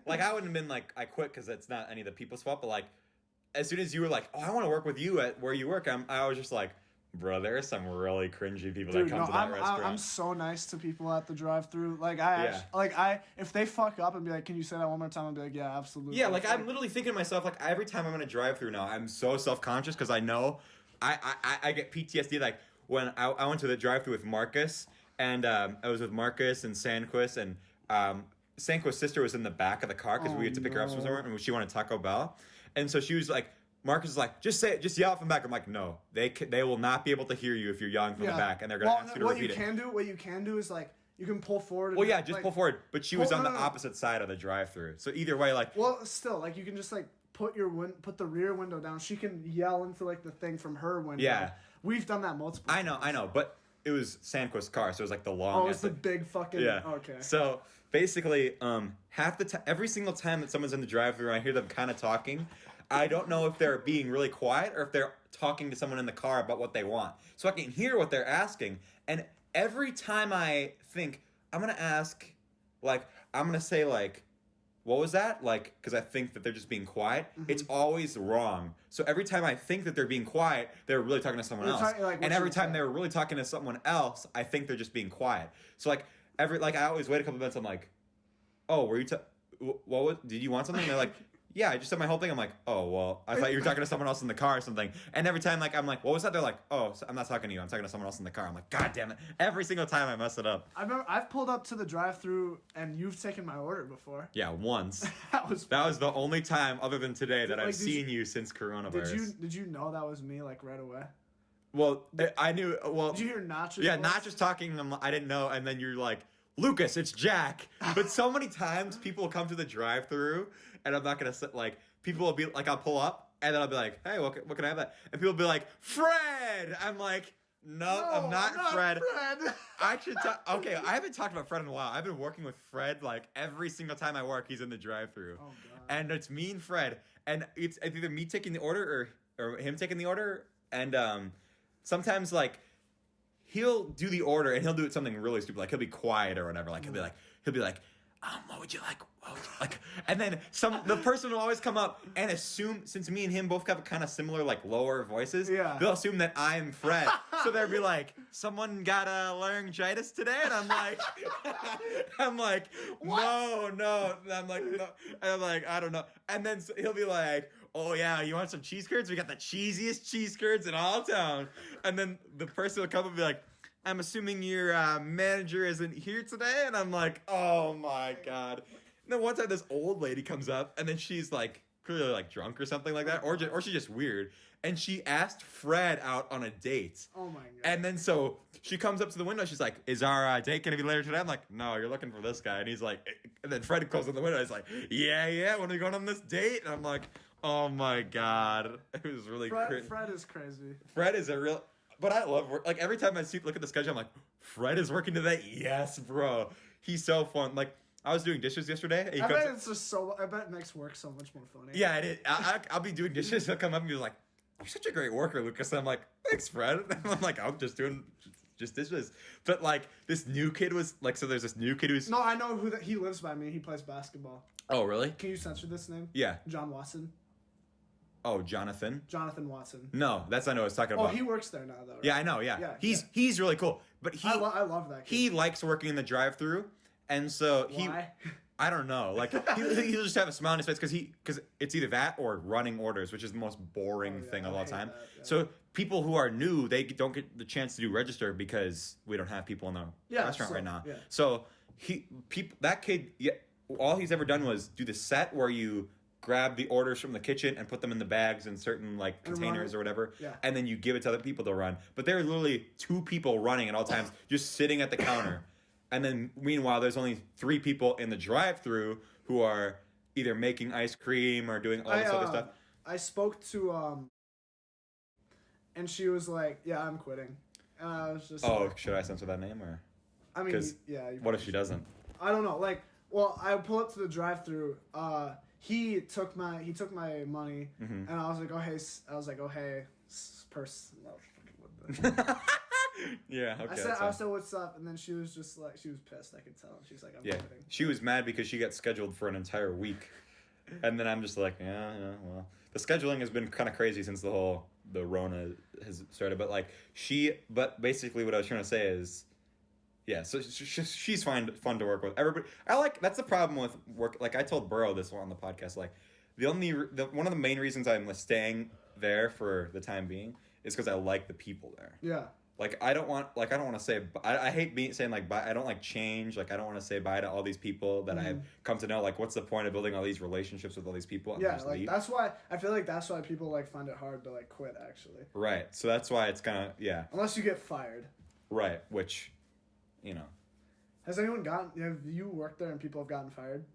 like I wouldn't have been like I quit because it's not any of the people's fault. But like as soon as you were like, oh, I want to work with you at where you work, I was just like, bro, there are some really cringy people that come to that restaurant. I'm so nice to people at the drive-thru. Like if they fuck up and be like, "Can you say that one more time?" I'll be like, "Yeah, absolutely." Yeah, like I'm literally thinking to myself, like every time I'm in a drive-thru now, I'm so self-conscious because I know I get PTSD. Like when I went to the drive-thru with Marcus, and I was with Marcus and Sandquist, and Sandquist's sister was in the back of the car because we had to pick her up somewhere, and she wanted Taco Bell, and so she was like. Marcus is like, just say it, just yell from the back. I'm like, no, they will not be able to hear you if you're yelling from the back, and they're gonna ask you to repeat it. What you can do is like you can pull forward. Well, yeah, just pull forward. But she was on the opposite side of the drive-thru, so either way, like. Well, still, like you can just like put the rear window down. She can yell into like the thing from her window. Yeah, we've done that multiple times. I know, but it was Sandquist's car, so it was like the long. Oh, it's the big fucking. Yeah. Okay. So basically, half the time, every single time that someone's in the drive-thru, and I hear them kind of talking. I don't know if they're being really quiet or if they're talking to someone in the car about what they want. So I can hear what they're asking. And every time I think, I'm going to ask, like, I'm going to say, like, what was that? Like, because I think that they're just being quiet. Mm-hmm. It's always wrong. So every time I think that they're being quiet, they're really talking to someone else. And every time they're really talking to someone else, I think they're just being quiet. So, like, I always wait a couple minutes. I'm like, oh, were you did you want something? And they're like, yeah, I just said my whole thing. I'm like, oh, well, I thought you were talking to someone else in the car or something. And every time, like, I'm like, what was that? They're like, oh, I'm not talking to you. I'm talking to someone else in the car. I'm like, God damn it. Every single time I mess it up. I remember I've pulled up to the drive-thru and you've taken my order before. Yeah, once. That was the only time other than today that I've seen you since coronavirus. Did you know that was me, like, right away? Well, I knew. Well, did you hear Nachos? Yeah, Nachos talking. I didn't know. And then you're like, Lucas, it's Jack. But so many times people will come to the drive-thru and I'm not going to sit, like, people will be like, I'll pull up, and then I'll be like, hey, what can I have that? And people will be like, Fred! I'm like, no, I'm not Fred. I should talk. Okay, I haven't talked about Fred in a while. I've been working with Fred, like, every single time I work, he's in the drive-thru. Oh, God. And it's me and Fred. And it's either me taking the order or him taking the order. And sometimes, like, he'll do the order, and he'll do something really stupid. Like, he'll be quiet or whatever. Like, he'll be like, what would you like? And then the person will always come up and assume, since me and him both have kind of similar, like, lower voices, they'll assume that I'm Fred. So they'll be like, someone got a laryngitis today? And I'm like, no. And I'm like, no. And I'm like, I don't know. And then he'll be like, oh yeah, you want some cheese curds? We got the cheesiest cheese curds in all town. And then the person will come up and be like, I'm assuming your manager isn't here today? And I'm like, oh my God. And then one time this old lady comes up, and then she's like clearly like drunk or something like that, or she's just weird. And she asked Fred out on a date. Oh my God. And then so she comes up to the window, she's like, is our date gonna be later today? I'm like, no, you're looking for this guy. And he's like, and then Fred closes the window, he's like, yeah, when are we going on this date? And I'm like, oh my God. It was really crazy. Fred is crazy. Fred is a real... But I love work. Like, every time I look at the schedule, I'm like, Fred is working today? Yes, bro. He's so fun. Like, I was doing dishes yesterday. I bet it makes work so much more funny. Yeah, it is. I'll be doing dishes. He'll come up and be like, you're such a great worker, Lucas. And I'm like, thanks, Fred. And I'm like, I'm just doing dishes. But, like, this new kid was, like, so there's this new kid who's... No, I know he lives by me. He plays basketball. Oh, really? Can you censor this name? Yeah. John Watson. Oh, Jonathan Watson. No, that's not what I was talking about. Oh, he works there now, though. Right? Yeah, I know. Yeah. He's really cool. But I love that kid. He likes working in the drive-thru, and so Why? I don't know. Like, he'll just have a smile on his face because it's either that or running orders, which is the most boring thing of all time. Yeah. So people who are new, they don't get the chance to do register because we don't have people in the restaurant right now. Yeah. So that kid, all he's ever done was do the set where you grab the orders from the kitchen and put them in the bags in certain, like, containers or whatever, and then you give it to other people to run. But there are literally 2 people running at all times, just sitting at the counter. And then, meanwhile, there's only 3 people in the drive-thru who are either making ice cream or doing all this other stuff. I spoke to, and she was like, yeah, I'm quitting. And I was just should I censor that name? Or? I mean, what if she doesn't? I don't know. Like, well, I pull up to the drive-thru, he took my money, and I was like, oh hey, person. Yeah, okay. I said, what's up? And then she was just like, she was pissed. I could tell. She was like, I'm quitting. She was mad because she got scheduled for an entire week. And then I'm just like, yeah, well. The scheduling has been kind of crazy since the Rona has started. But basically what I was trying to say is, yeah, so she's fun to work with. Everybody, that's the problem with work. Like I told Burrow this one on the podcast, like one of the main reasons I'm staying there for the time being is because I like the people there. Yeah. Like I don't want to say I hate saying like bye. I don't like change. Like I don't want to say bye to all these people that I've come to know. Like what's the point of building all these relationships with all these people? And yeah, like leave? That's why I feel like that's why people like find it hard to like quit actually. Right. So that's why it's kind of Unless you get fired. Right. Which, Has anyone have you worked there and people have gotten fired?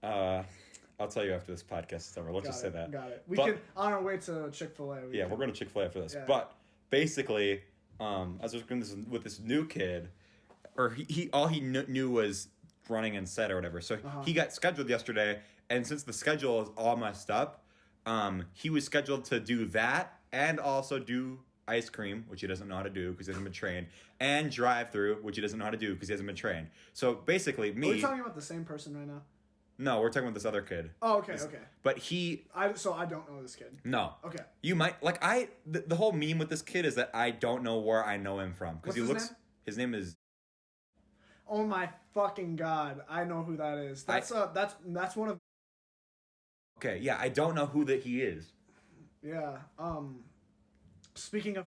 I'll tell you after this podcast is over. Let's just say that. Got it. We can on our way to Chick-fil-A. We're going to Chick-fil-A after this. Yeah. But basically, I was working with this new kid, or he all he knew was running and set or whatever. So he got scheduled yesterday, and since the schedule is all messed up, he was scheduled to do that and also do ice cream, which he doesn't know how to do because he hasn't been trained, and drive-through, which he doesn't know how to do because he hasn't been trained. So basically, me. Are we talking about the same person right now? No, we're talking about this other kid. Oh, okay. But So I don't know this kid. No. Okay. You might the whole meme with this kid is that I don't know where I know him from because his name is. Oh my fucking god! I know who that is. That's one of. Okay, yeah, I don't know who that he is. Yeah. Speaking of.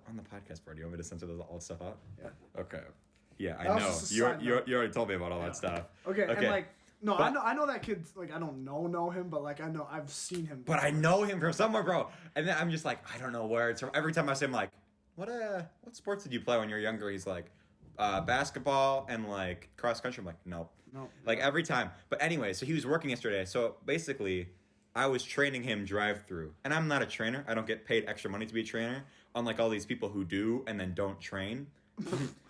On the podcast, bro, do you want me to censor all that stuff out? Yeah. Okay. Yeah, I know. You already told me about all that stuff. Okay, and no, but, I know that kid. Like, I don't know him, but like I've seen him. But I know him from somewhere, bro. And then I'm just like, I don't know where it's from. Every time I see him, like, what sports did you play when you were younger? He's like, basketball and like cross country. I'm like, nope. No. Like every time. But anyway, so he was working yesterday. So basically, I was training him drive-through, and I'm not a trainer. I don't get paid extra money to be a trainer, unlike all these people who do and then don't train.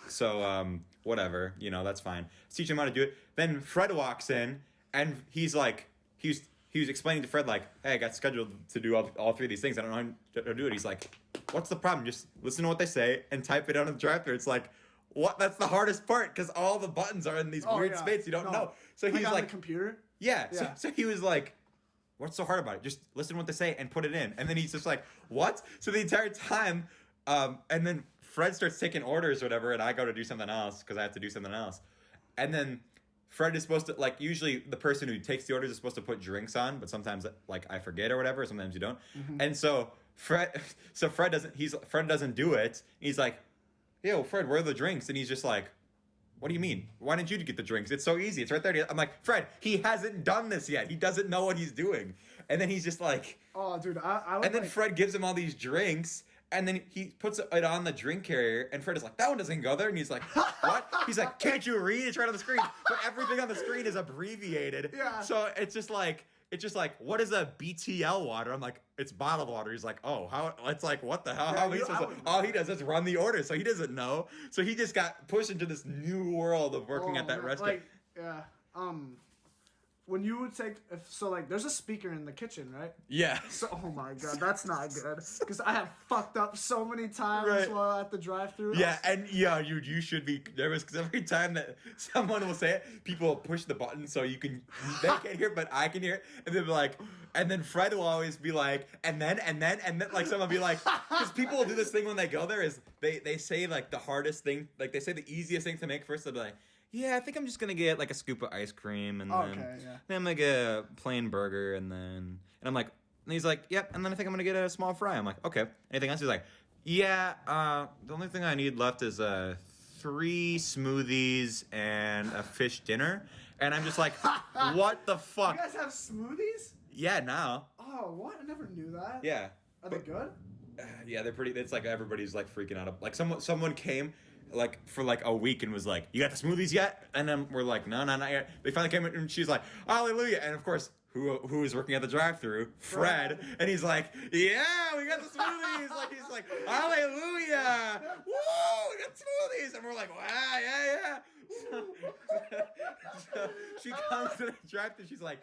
So whatever, that's fine. Teach him how to do it. Then Fred walks in, and he's like, he was explaining to Fred like, hey, I got scheduled to do all three of these things. I don't know how to do it. He's like, what's the problem? Just listen to what they say and type it on the drive-thru. It's like, what? That's the hardest part because all the buttons are in these weird spaces you don't know. So he's like, the computer. Yeah. So he was like, what's so hard about it? Just listen to what they say and put it in. And then he's just like, what? So the entire time, and then Fred starts taking orders or whatever, and I go to do something else because I have to do something else. And then Fred is supposed to, like, usually the person who takes the orders is supposed to put drinks on, but sometimes, like, I forget or whatever, sometimes you don't. Mm-hmm. And so Fred doesn't do it. He's like, yo, Fred, where are the drinks? And he's just like, what do you mean? Why didn't you get the drinks? It's so easy. It's right there. I'm like, Fred, he hasn't done this yet. He doesn't know what he's doing. And then he's just like... Oh, dude, And then Fred gives him all these drinks, and then he puts it on the drink carrier, and Fred is like, that one doesn't go there. And he's like, what? He's like, can't you read? It's right on the screen. But everything on the screen is abbreviated. Yeah. So it's just like, what is a BTL water? I'm like, it's bottled water. He's like, oh, how? It's like, what the hell? Yeah, all he does is run the order, so he doesn't know. So he just got pushed into this new world of working at that restaurant. Yeah. When you would there's a speaker in the kitchen, right? Yeah. So, oh my god, that's not good. Because I have fucked up so many times while at the drive-thru. Yeah, you should be nervous because every time that someone will say it, people will push the button so they can't hear it, but I can hear it, and they'll be like, and then Fred will always be like, and then, like someone will be like, because people will do this thing when they go there is they say like the hardest thing, like they say the easiest thing to make first. They'll be like, yeah, I think I'm just gonna get like a scoop of ice cream and then I'm gonna get a plain burger and I'm like, and he's like, yep, and then I think I'm gonna get a small fry. I'm like, okay. Anything else? He's like, yeah, the only thing I need left is 3 smoothies and a fish dinner. And I'm just like, what the fuck? You guys have smoothies? Yeah, now. Oh, what? I never knew that. Yeah. Are they good? Yeah, they're pretty. It's like everybody's like freaking out. Like someone came like for like a week and was like, you got the smoothies yet? And then we're like, no, not yet. They finally came in and she's like, hallelujah. And of course, who is working at the drive-thru? Fred. And he's like, yeah, we got the smoothies. Like he's like, hallelujah. Woo, we got smoothies. And we're like, wow, yeah. So she comes to the drive-thru. She's like,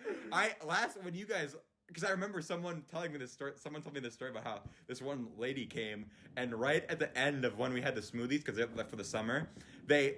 when you guys. Because I remember someone telling me this story. Someone told me this story about how this one lady came, and right at the end of when we had the smoothies, because they left for the summer, they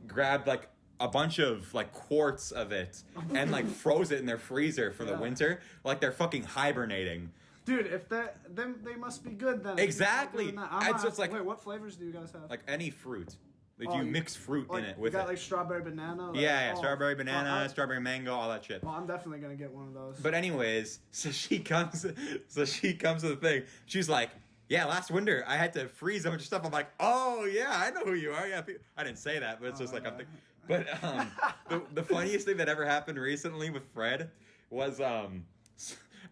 grabbed like a bunch of like quarts of it and like froze it in their freezer for the winter. Like they're fucking hibernating. Dude, if then they must be good then. Exactly. So it's like, wait, what flavors do you guys have? Like any fruit. Like you mix fruit in it with you got it. Like strawberry banana. Like, yeah, strawberry banana, strawberry mango, all that shit. Well, I'm definitely gonna get one of those. But anyways, so she comes to the thing. She's like, yeah, last winter I had to freeze a bunch of stuff. I'm like, oh yeah, I know who you are. Yeah, I didn't say that, but it's just like I'm thinking. But the funniest thing that ever happened recently with Fred was I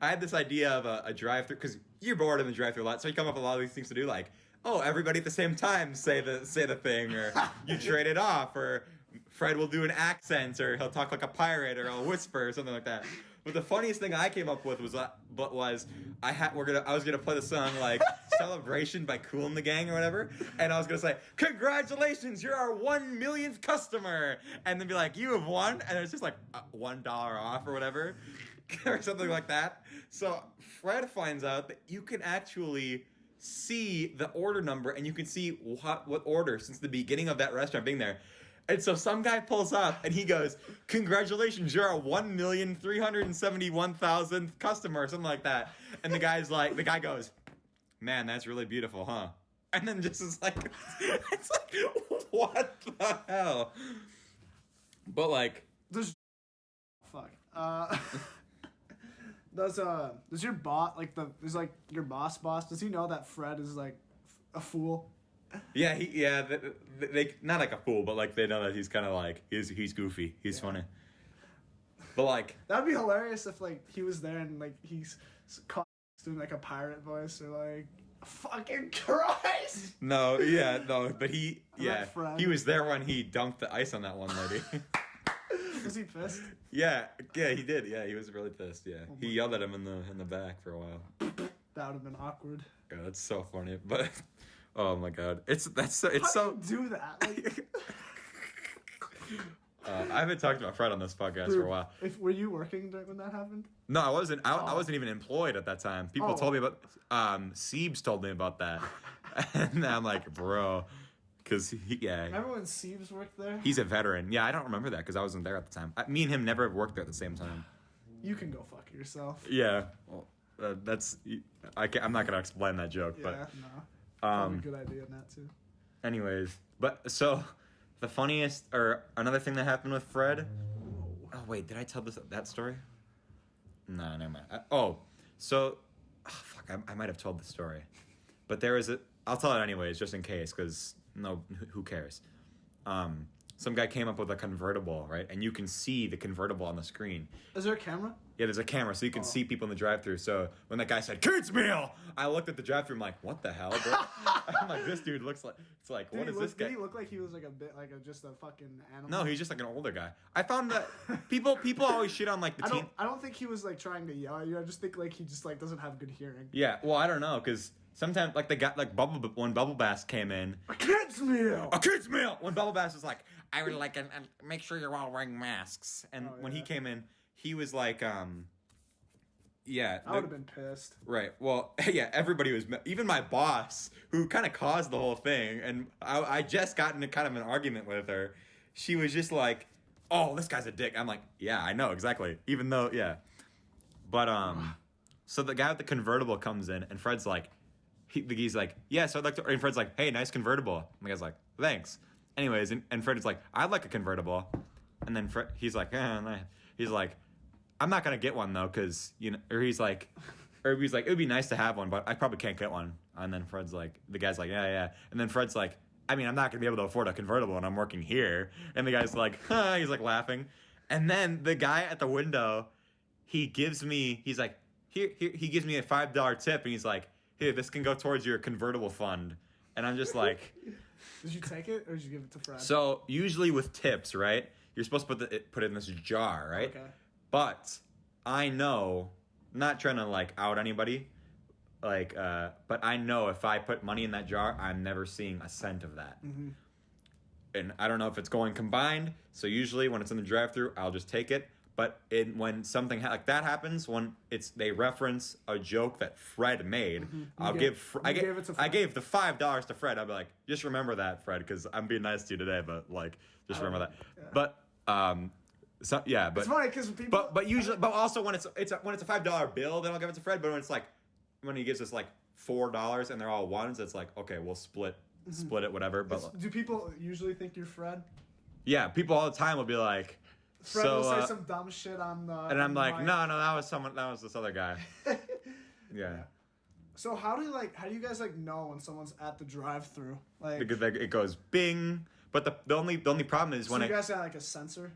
had this idea of a drive-through because you're bored of the drive-through a lot, so you come up with a lot of these things to do, like, oh, everybody at the same time say the thing, or you trade it off, or Fred will do an accent, or he'll talk like a pirate, or he'll whisper, or something like that. But the funniest thing I came up with was I was gonna play the song like "Celebration" by Kool and the Gang or whatever, and I was gonna say, "Congratulations, you're our 1 millionth customer," and then be like, "You have won," and it's just like $1 off or whatever, or something like that. So Fred finds out that you can actually see the order number and you can see what order since the beginning of that restaurant being there. And so some guy pulls up and he goes, "Congratulations, you're a 1,371,000th customer," or something like that. And the guy goes, "Man, that's really beautiful, huh?" And then just is like, it's like, what the hell? But like, fuck. Does your boss your boss? Does he know that Fred is like a fool? Yeah, they not like a fool, but like they know that he's kind of like he's goofy, he's funny. But like that'd be hilarious if like he was there and like he's doing like a pirate voice or like fucking Christ. No, but he was there when he dumped the ice on that one lady. Was he pissed? Yeah, he did. Yeah, he was really pissed. Yeah, he yelled at him in the back for a while. That would have been awkward. Yeah, that's so funny, but. Oh my god, it's How do you do that? Like... I haven't talked about Fred on this podcast for a while. Were you working when that happened? No, I wasn't. I wasn't even employed at that time. People told me about. Siebes told me about that, and I'm like, bro, because Remember when Siebes worked there? He's a veteran. Yeah, I don't remember that because I wasn't there at the time. Me and him never worked there at the same time. You can go fuck yourself. Yeah, well, that's. I'm not gonna explain that joke, but. No. Probably a good idea in that too. Anyways, but so the funniest or another thing that happened with Fred. Oh wait, did I tell that story? No, never mind. I might have told the story, but there was I'll tell it anyways, just in case, because who cares? Some guy came up with a convertible, right? And you can see the convertible on the screen. Is there a camera? Yeah, there's a camera, so you can see people in the drive-thru. So when that guy said, "Kids meal," I looked at the drive-thru. I'm like, "What the hell, bro?" I'm like, "This dude looks like." It's like, what is this guy? Did he look like he was like a bit like just a fucking animal? No, he's just like an older guy. I found that people always shit on like the team. I don't think he was like trying to yell at you. I just think like he just like doesn't have good hearing. Yeah, well, I don't know, because sometimes like they got like when Bubble Bass came in. A kid's meal. A kid's meal. When Bubble Bass was like, "I would like and make sure you're all wearing masks," and when he came in, he was like, yeah, I would have been pissed. Right. Well, yeah, everybody was, even my boss, who kind of caused the whole thing, and I just got into kind of an argument with her. She was just like, "Oh, this guy's a dick." I'm like, "Yeah, I know, exactly." Even though, yeah. But, so the guy with the convertible comes in, and Fred's like, he's like, "Yeah, so I'd like to," and Fred's like, "Hey, nice convertible." And the guy's like, "Thanks." Anyways, and Fred is like, "I'd like a convertible." And then he's like, he's like, "I'm not gonna get one though, cause he's like, it would be nice to have one, but I probably can't get one." And then the guy's like, yeah. And then Fred's like, "I mean, I'm not gonna be able to afford a convertible, and I'm working here." And the guy's like, he's like laughing. And then the guy at the window, he gives me a $5 tip, and he's like, "Here, this can go towards your convertible fund." And I'm just like, did you take it or did you give it to Fred? So usually with tips, right, you're supposed to put it in this jar, right? Okay. But I know, not trying to like out anybody, but I know if I put money in that jar, I'm never seeing a cent of that. Mm-hmm. And I don't know if it's going combined. So usually when it's in the drive-thru, I'll just take it. But when something like that happens, when they reference a joke that Fred made, I gave the $5 to Fred. I'll be like, just remember that, Fred, because I'm being nice to you today, but like, just remember that. Yeah. But but it's funny because people. But usually, but also when it's a $5 bill, then I'll give it to Fred. But when it's like when he gives us like $4 and they're all ones, it's like, okay, we'll split it, whatever. But do people usually think you're Fred? Yeah, people all the time will be like. Fred will say some dumb shit on the. And I'm like, no, that was this other guy. Yeah. So how do you guys like know when someone's at the drive-through? Like, because it goes bing, but the only problem is when you guys got like a sensor.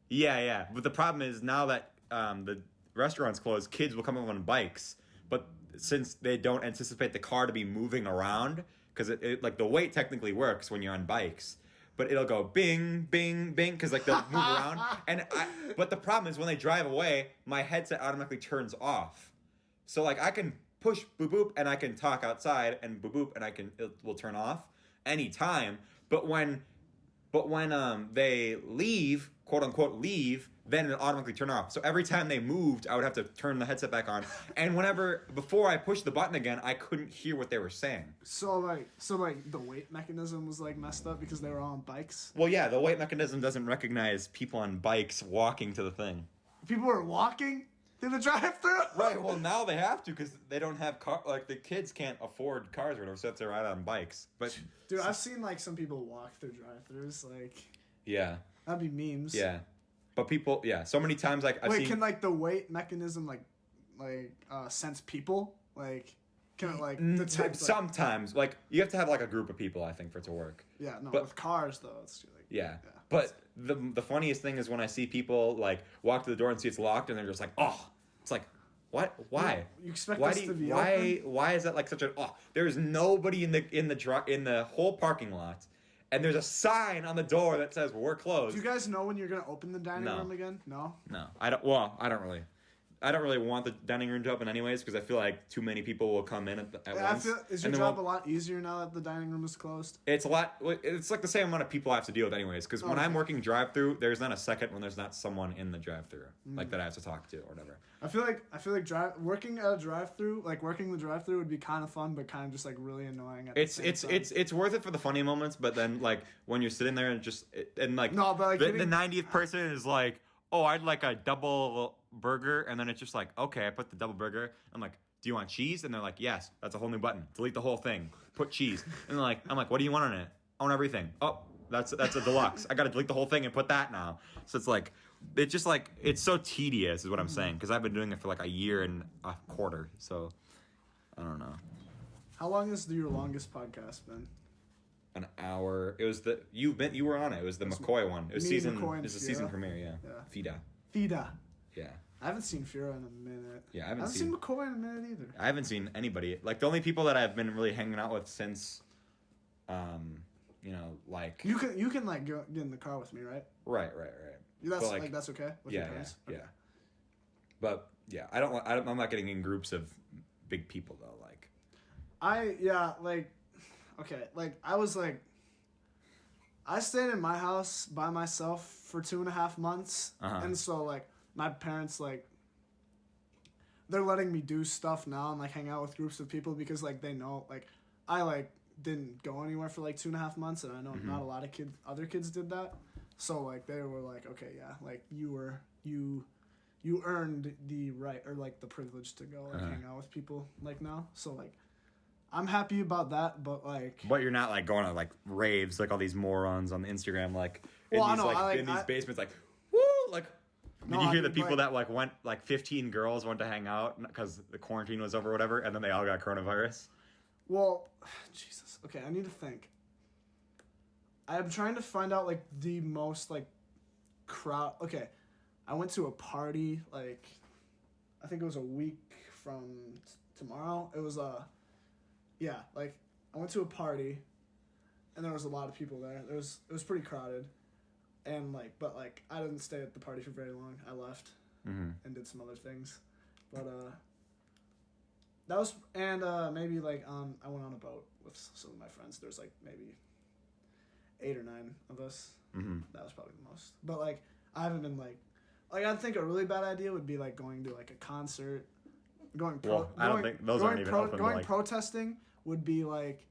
Yeah. But the problem is now that the restaurant's closed, kids will come up on bikes, but since they don't anticipate the car to be moving around, because it like the weight technically works when you're on bikes. But it'll go bing, bing, bing, because like they'll move around. But the problem is when they drive away, my headset automatically turns off. So like I can push boop boop and I can talk outside and boop boop and it will turn off anytime. But when they leave, quote unquote leave, then it'll automatically turn off. So every time they moved, I would have to turn the headset back on. And before I pushed the button again, I couldn't hear what they were saying. So the weight mechanism was like messed up because they were all on bikes? Well, yeah, the weight mechanism doesn't recognize people on bikes walking to the thing. People were walking through the drive-thru? Right, well, now they have to because they don't have the kids can't afford cars or whatever, so they have to ride on bikes. But dude, I've seen like some people walk through drive-thrus, like... Yeah. That'd be memes. Yeah. But people, so many times, like, I've seen... can, like, the weight mechanism, sense people? Like, can it, like, detect... Sometimes. Like, you have to have, like, a group of people, I think, for it to work. Yeah, no, but with cars, though, it's, like... Yeah. But the funniest thing is when I see people, like, walk to the door and see it's locked, and they're just like, oh! It's like, what? Why? You expect us to be open? Why is that, like, such a... Oh, there's nobody in the whole parking lot. And there's a sign on the door that says we're closed. Do you guys know when you're gonna open the dining room again? No. No, I don't. Well, I don't really want the dining room to open anyways because I feel like too many people will come in at once. Is your job a lot easier now that the dining room is closed? It's a lot. It's like the same amount of people I have to deal with anyways. Because when I'm working drive-through, there's not a second when there's not someone in the drive-through like that I have to talk to or whatever. I feel like working at a drive-through, like working the drive-through would be kind of fun, but kind of just like really annoying. It's worth it for the funny moments, but then like when you're sitting there and the 90th person is like, oh, I'd like a double burger, and then it's just like, okay, I put the double burger. I'm like, do you want cheese? And they're like, yes. That's a whole new button. Delete the whole thing. Put cheese. And I'm like, what do you want on it? I want everything. Oh, that's a deluxe. I got to delete the whole thing and put that now. So it's like. It's just like it's so tedious is what I'm saying because I've been doing it for like a year and a quarter, so I don't know. How long has your longest podcast been? An hour. It was you were on it. It was the McCoy one. It was season premiere. Yeah. FIDA. Yeah. I haven't seen Fira in a minute. Yeah, I haven't seen McCoy in a minute either. I haven't seen anybody. Like the only people that I've been really hanging out with since, like you can like get in the car with me, right? Right. That's okay. With your parents? Yeah. But yeah, I'm not getting in groups of big people though. Like, I stayed in my house by myself for 2.5 months, and so like my parents like they're letting me do stuff now and like hang out with groups of people because like they know like I like didn't go anywhere for like 2.5 months, and I know not a lot of other kids did that. So, like, they were like, okay, yeah, like, you earned the right, or, like, the privilege to go, like, hang out with people, like, now. So, like, I'm happy about that, but, like... But you're not, like, going to, like, raves, like all these morons on the Instagram, like, in these basements, like, woo! Like, did you hear the people that, like, went, like, 15 girls went to hang out because the quarantine was over or whatever, and then they all got coronavirus? Well, Jesus. Okay, I need to think. I'm trying to find out, like, the most, like, crowd... Okay, I went to a party, like, I think it was a week from tomorrow. It was, I went to a party, and there was a lot of people there. It was pretty crowded, and, like, but, like, I didn't stay at the party for very long. I left and did some other things, but, that was... And, maybe, like, I went on a boat with some of my friends. There's, like, maybe... 8 or 9 of us. That was probably the most. But, like, I haven't been, like, Like, I think a really bad idea would be like going to like a concert, I don't think those aren't even open. Going protesting would be like,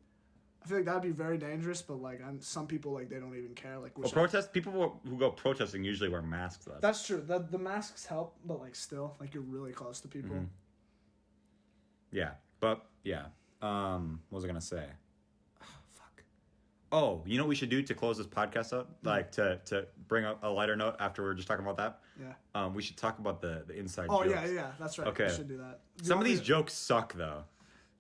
I feel like that'd be very dangerous. But like, some people like they don't even care. Like, people who go protesting usually wear masks. Though. That's true. The masks help, but like still, like you're really close to people. Mm-hmm. Yeah, but yeah. What was I gonna say? Oh, you know what we should do to close this podcast out? Like, to bring up a lighter note after we're just talking about that? Yeah. We should talk about the inside jokes. jokes. Yeah, that's right. Okay. We should do that. Some of these jokes suck, though.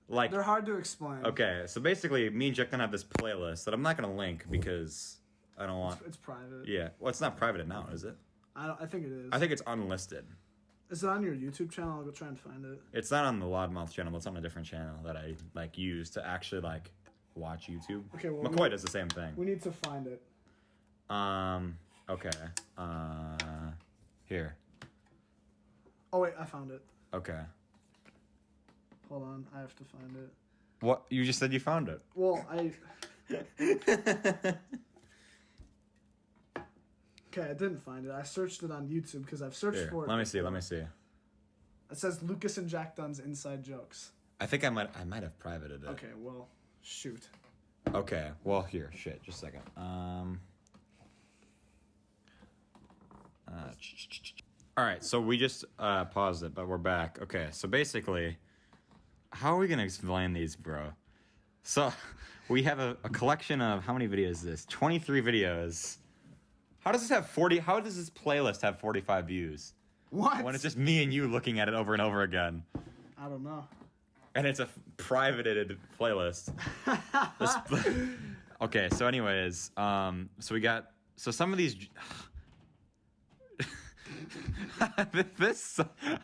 Like, they're hard to explain. Okay, so basically, me and Jack have this playlist that I'm not going to link because I don't want... It's private. Yeah. Well, it's not private now, is it? I think it is. I think it's unlisted. Is it on your YouTube channel? I'll go try and find it. It's not on the Loudmouth channel, but it's on a different channel that I, like, use to actually, like... watch YouTube. Okay, well, McCoy does the same thing. We need to find it. Okay. Here. Oh wait, I found it. Okay. Hold on, I have to find it. What? You just said you found it. Well, I... Okay, I didn't find it. I searched it on YouTube because I've searched for it. Let me see. It says Lucas and Jack Dunn's inside jokes. I think I might have privated it. Okay, well, shoot. Okay, well, here, shit, just a second. All right, so we just paused it, but we're back. Okay, so basically, how are we gonna explain these, bro? So, we have a collection of, how many videos is this? 23 videos. How does this playlist have 45 views? What? When it's just me and you looking at it over and over again. I don't know. And it's a privated playlist. Okay, so anyways, so some of these...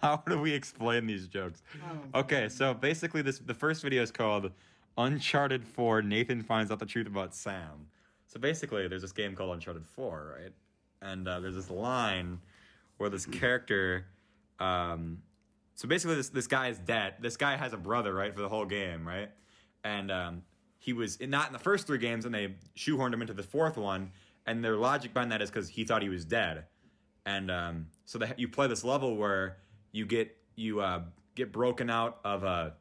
How do we explain these jokes? Okay, so basically the first video is called Uncharted 4, Nathan Finds Out the Truth About Sam. So basically, there's this game called Uncharted 4, right? And there's this line where this character... So basically, this guy is dead. This guy has a brother, right, for the whole game, right? And he was not in the first 3 games, and they shoehorned him into the 4th one. And their logic behind that is because he thought he was dead. And so you play this level where you get broken out of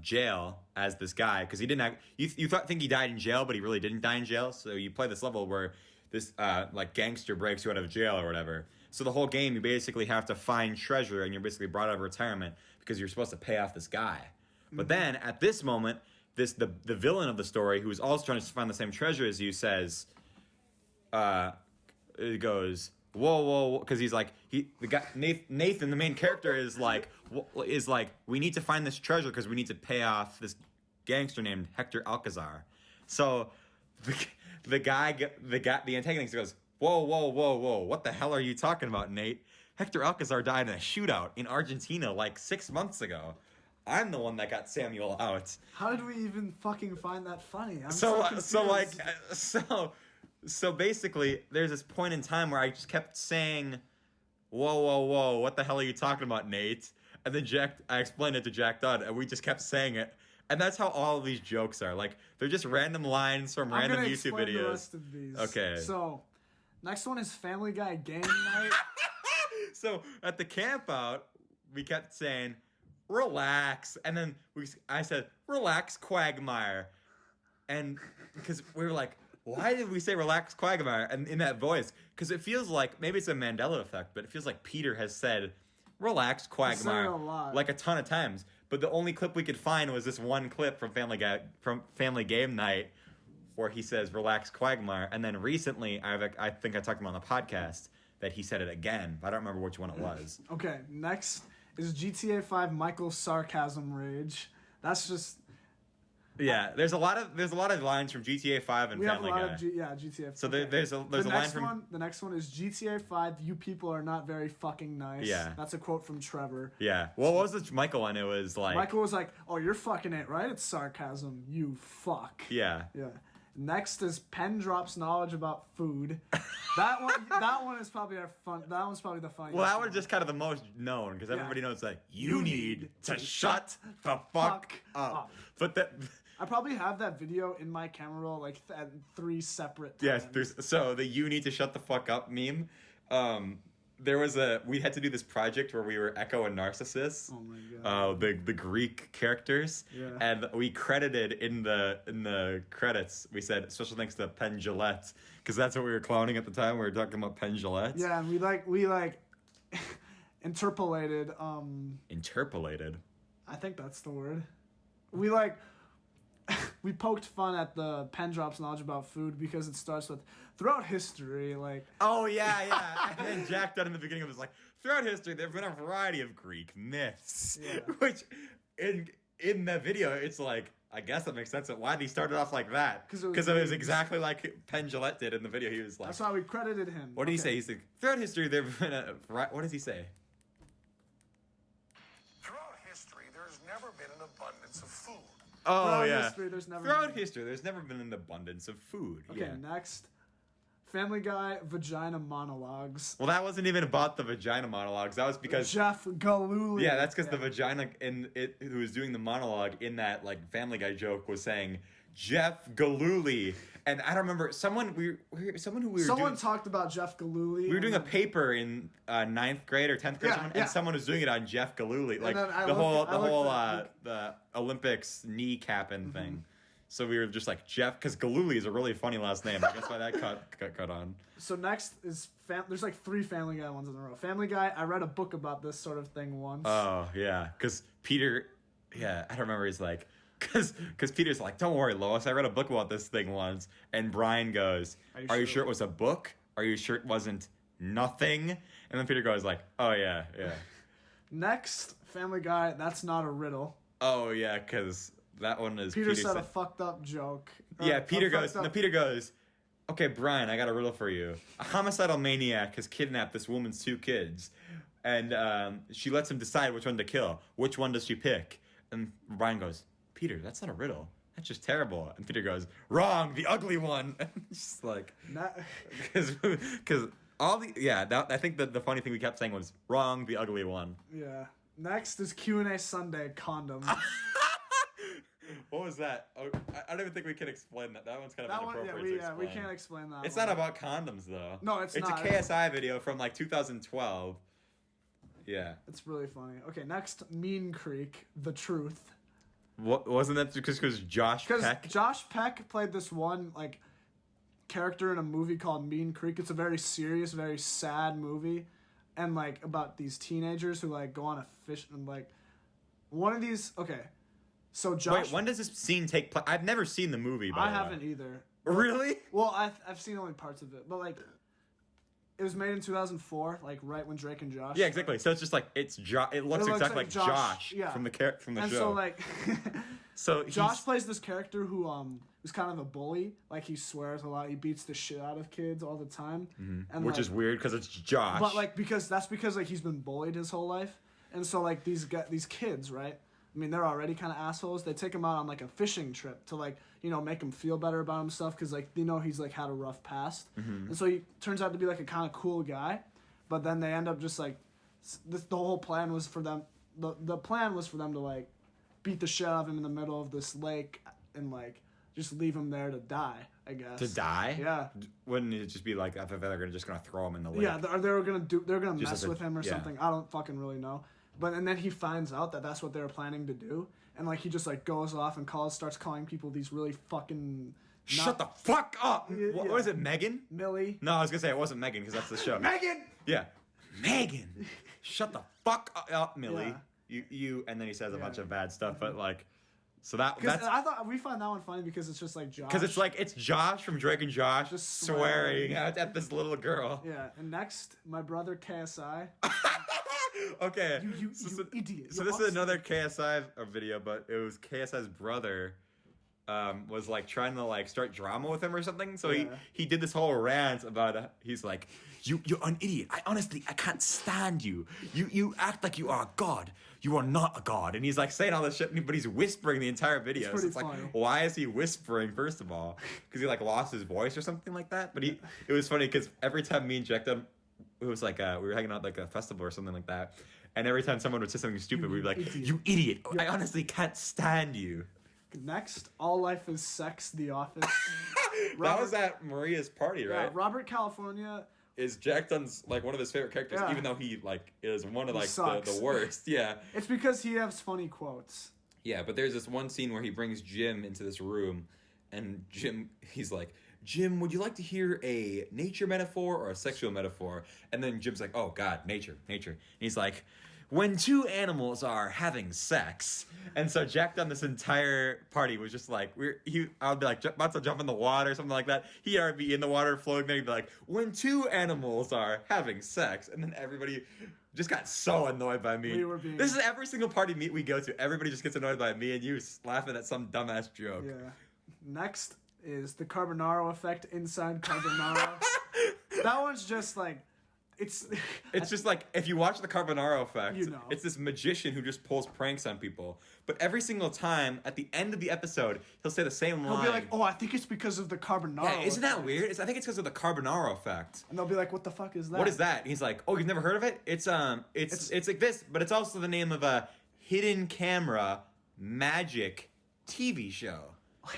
jail as this guy because he didn't. You think he died in jail, but he really didn't die in jail. So you play this level where this like gangster breaks you out of jail or whatever. So the whole game, you basically have to find treasure, and you're basically brought out of retirement because you're supposed to pay off this guy. Mm-hmm. But then, at this moment, the villain of the story, who is also trying to find the same treasure as you, says, it goes, whoa, because he's like, Nathan, the main character, is like, we need to find this treasure because we need to pay off this gangster named Hector Alcazar. So the antagonist goes, Whoa, what the hell are you talking about, Nate? Hector Alcazar died in a shootout in Argentina like 6 months ago. I'm the one that got Samuel out. How did we even fucking find that funny? So basically, there's this point in time where I just kept saying, whoa, what the hell are you talking about, Nate? And then I explained it to Jack Dunn, and we just kept saying it. And that's how all of these jokes are. Like, they're just random lines from random YouTube videos. The rest of these. Okay. So, next one is Family Guy game night. So at the camp out, we kept saying, relax. And then I said, relax, Quagmire. And because we were like, why did we say relax, Quagmire? And in that voice, because it feels like, maybe it's a Mandela effect, but it feels like Peter has said, relax, Quagmire, like a ton of times. But the only clip we could find was this one clip from Family Game Night, where he says, relax, Quagmire. And then recently, I think I talked about on the podcast that he said it again, but I don't remember which one it was. Okay, next is GTA 5 Michael's sarcasm rage. That's just... Yeah, there's a lot of lines from GTA 5 and Family Guy. GTA 5. So there's a line from... The next one is GTA 5, you people are not very fucking nice. Yeah. That's a quote from Trevor. Yeah. Well, what was the Michael one? It was like... One was like, oh, you're fucking it, right? It's sarcasm, you fuck. Yeah. Yeah. Next is Penn drops knowledge about food. That one is probably that one's probably the funniest. Well, that one's just kind of the most known because everybody knows like you need to shut the fuck up. But that I probably have that video in my camera roll like at 3 separate times. Yes, so the you need to shut the fuck up meme. we had to do this project where we were Echo and Narcissus. Oh my god. The Greek characters. Yeah. And we credited in the credits, we said special thanks to Penn Jillette, because that's what we were clowning at the time. We were talking about Penn Jillette. Yeah, and we interpolated. Interpolated. I think that's the word. We poked fun at the Penn Drops knowledge about food because it starts with throughout history, like. Oh yeah. And then Jack Dunn in the beginning was like, throughout history there have been a variety of Greek myths, Yeah. which in the video it's like, I guess that makes sense. Why did he start it off like that? Because it was exactly like Penn Jillette did in the video. He was like, that's why we credited him. What did he say? He's like, throughout history there have been a variety. What does he say? Throughout history, there's never been an abundance of food. Oh Throughout yeah. history, There's never been an abundance of food. Okay, Yeah. next. Family Guy vagina monologues. Well, that wasn't even about the vagina monologues. That was because Jeff Galooly. yeah, that's because the vagina who was doing the monologue in that like Family Guy joke was saying Jeff Galooly, and I don't remember someone who we were Someone talked about Jeff Galooly. we were doing a paper in 9th grade or 10th grade, Yeah, and yeah. someone was doing it on Jeff Galooly, like then I the looked whole at the Olympics kneecapping thing. So we were just like Jeff, because Galooly is a really funny last name. I guess why that cut on. So next is there's like 3 Family Guy ones in a row. Family Guy. I read a book about this sort of thing once. Oh yeah, because Peter, yeah, I don't remember. He's like, because Peter's like, don't worry, Lois, I read a book about this thing once, and Brian goes, Are you sure it was a book? Are you sure it wasn't nothing? And then Peter goes like, oh yeah. Next Family Guy. That's not a riddle. Oh yeah, because that one is Peter said a fucked up joke. Yeah, Peter goes, okay, Brian, I got a riddle for you. A homicidal maniac has kidnapped this woman's 2 kids, and she lets him decide which one to kill. Which one does she pick? And Brian goes, Peter, that's not a riddle. That's just terrible. And Peter goes, wrong, the ugly one. And it's just like, because I think that the funny thing we kept saying was wrong, the ugly one. Yeah. Next is Q&A Sunday condoms. What was that? Oh, I don't even think we can explain that. That one's kind of inappropriate to explain. we can't explain that. It's not about condoms, though. No, it's not. It's a KSI video from, like, 2012. Yeah. It's really funny. Okay, next, Mean Creek, The Truth. What, wasn't that because Josh Peck? Because Josh Peck played this one, like, character in a movie called Mean Creek. It's a very serious, very sad movie. And, like, about these teenagers who, like, go on a fish and, like, one of these... Okay. So Josh... Wait, when does this scene take place? I've never seen the movie, by the way. I haven't either. Really? Well, I've seen only parts of it. But, like, it was made in 2004, like, right when Drake and Josh... Yeah, exactly. So it's just like, it looks exactly like Josh yeah. from the and show. So, like... So Josh plays this character who was kind of a bully. Like, he swears a lot. He beats the shit out of kids all the time. Mm-hmm. And which is weird because it's Josh. But, like, because like, he's been bullied his whole life. And so, like, these kids, right? I mean, they're already kind of assholes. They take him out on, like, a fishing trip to, like, you know, make him feel better about himself because, like, you know, he's, like, had a rough past. Mm-hmm. And so he turns out to be, like, a kind of cool guy. But then they end up just, like, the whole plan was for them... The plan was for them to, like, beat the shit out of him in the middle of this lake and, like, just leave him there to die, I guess. To die? Yeah. Wouldn't it just be like, I thought they were just gonna throw him in the lake? Yeah, they're gonna Just mess with him or something. I don't fucking really know. But and then he finds out that that's what they were planning to do, and like he just like goes off and starts calling people these really fucking. Shut the fuck up! Yeah. What was it, Megan? Millie. No, I was gonna say it wasn't Megan because that's the show. Megan. Yeah, Megan. Shut the fuck up, Millie. Yeah. You, and then he says a bunch of bad stuff, but like, so that's. I thought we find that one funny because it's just like Josh. Because it's like it's Josh from Drake and Josh Just swearing at this little girl. Yeah, and next, my brother KSI. Okay. You idiot. So this is another KSI video, but it was KSI's brother was like trying to like start drama with him or something. So he did this whole rant about he's like, you're an idiot. I can't stand you. You act like you are a god. You are not a god. And he's like saying all this shit, but he's whispering the entire video. It's So it's funny. like, why is he whispering, first of all? Because he like lost his voice or something like that. But it was funny because every time me and Jack done, it was like we were hanging out at like a festival or something like that. And every time someone would say something stupid, we'd be like, idiot. you idiot. I honestly can't stand you. Next, All Life is Sex, The Office. That was at Maria's party, right? Yeah, Robert California is Jack Dunn's like one of his favorite characters, Yeah. even though he like is one of He like sucks. the worst. Yeah. It's because he has funny quotes. Yeah, but there's this one scene where he brings Jim into this room, and he's like, Jim, would you like to hear a nature metaphor or a sexual metaphor? And then Jim's like, oh, God, nature. And he's like, when two animals are having sex. And so Jack Dunn, this entire party was just like, I would be like, about to jump in the water or something like that. He'd already be in the water floating there. He'd be like, when two animals are having sex. And then everybody just got so annoyed by me. This is every single party meet we go to. Everybody just gets annoyed by me and you laughing at some dumbass joke. Yeah. Next is the Carbonaro effect inside Carbonaro. That one's just like, it's just like, if you watch the Carbonaro effect, you know. It's this magician who just pulls pranks on people. But every single time, at the end of the episode, he'll say the same line. He'll be like, oh, I think it's because of the Carbonaro Yeah, isn't that effect. weird? I think it's because of the Carbonaro effect. And they'll be like, what the fuck is that? What is that? And he's like, oh, you've never heard of it? It's like this, but it's also the name of a hidden camera magic TV show.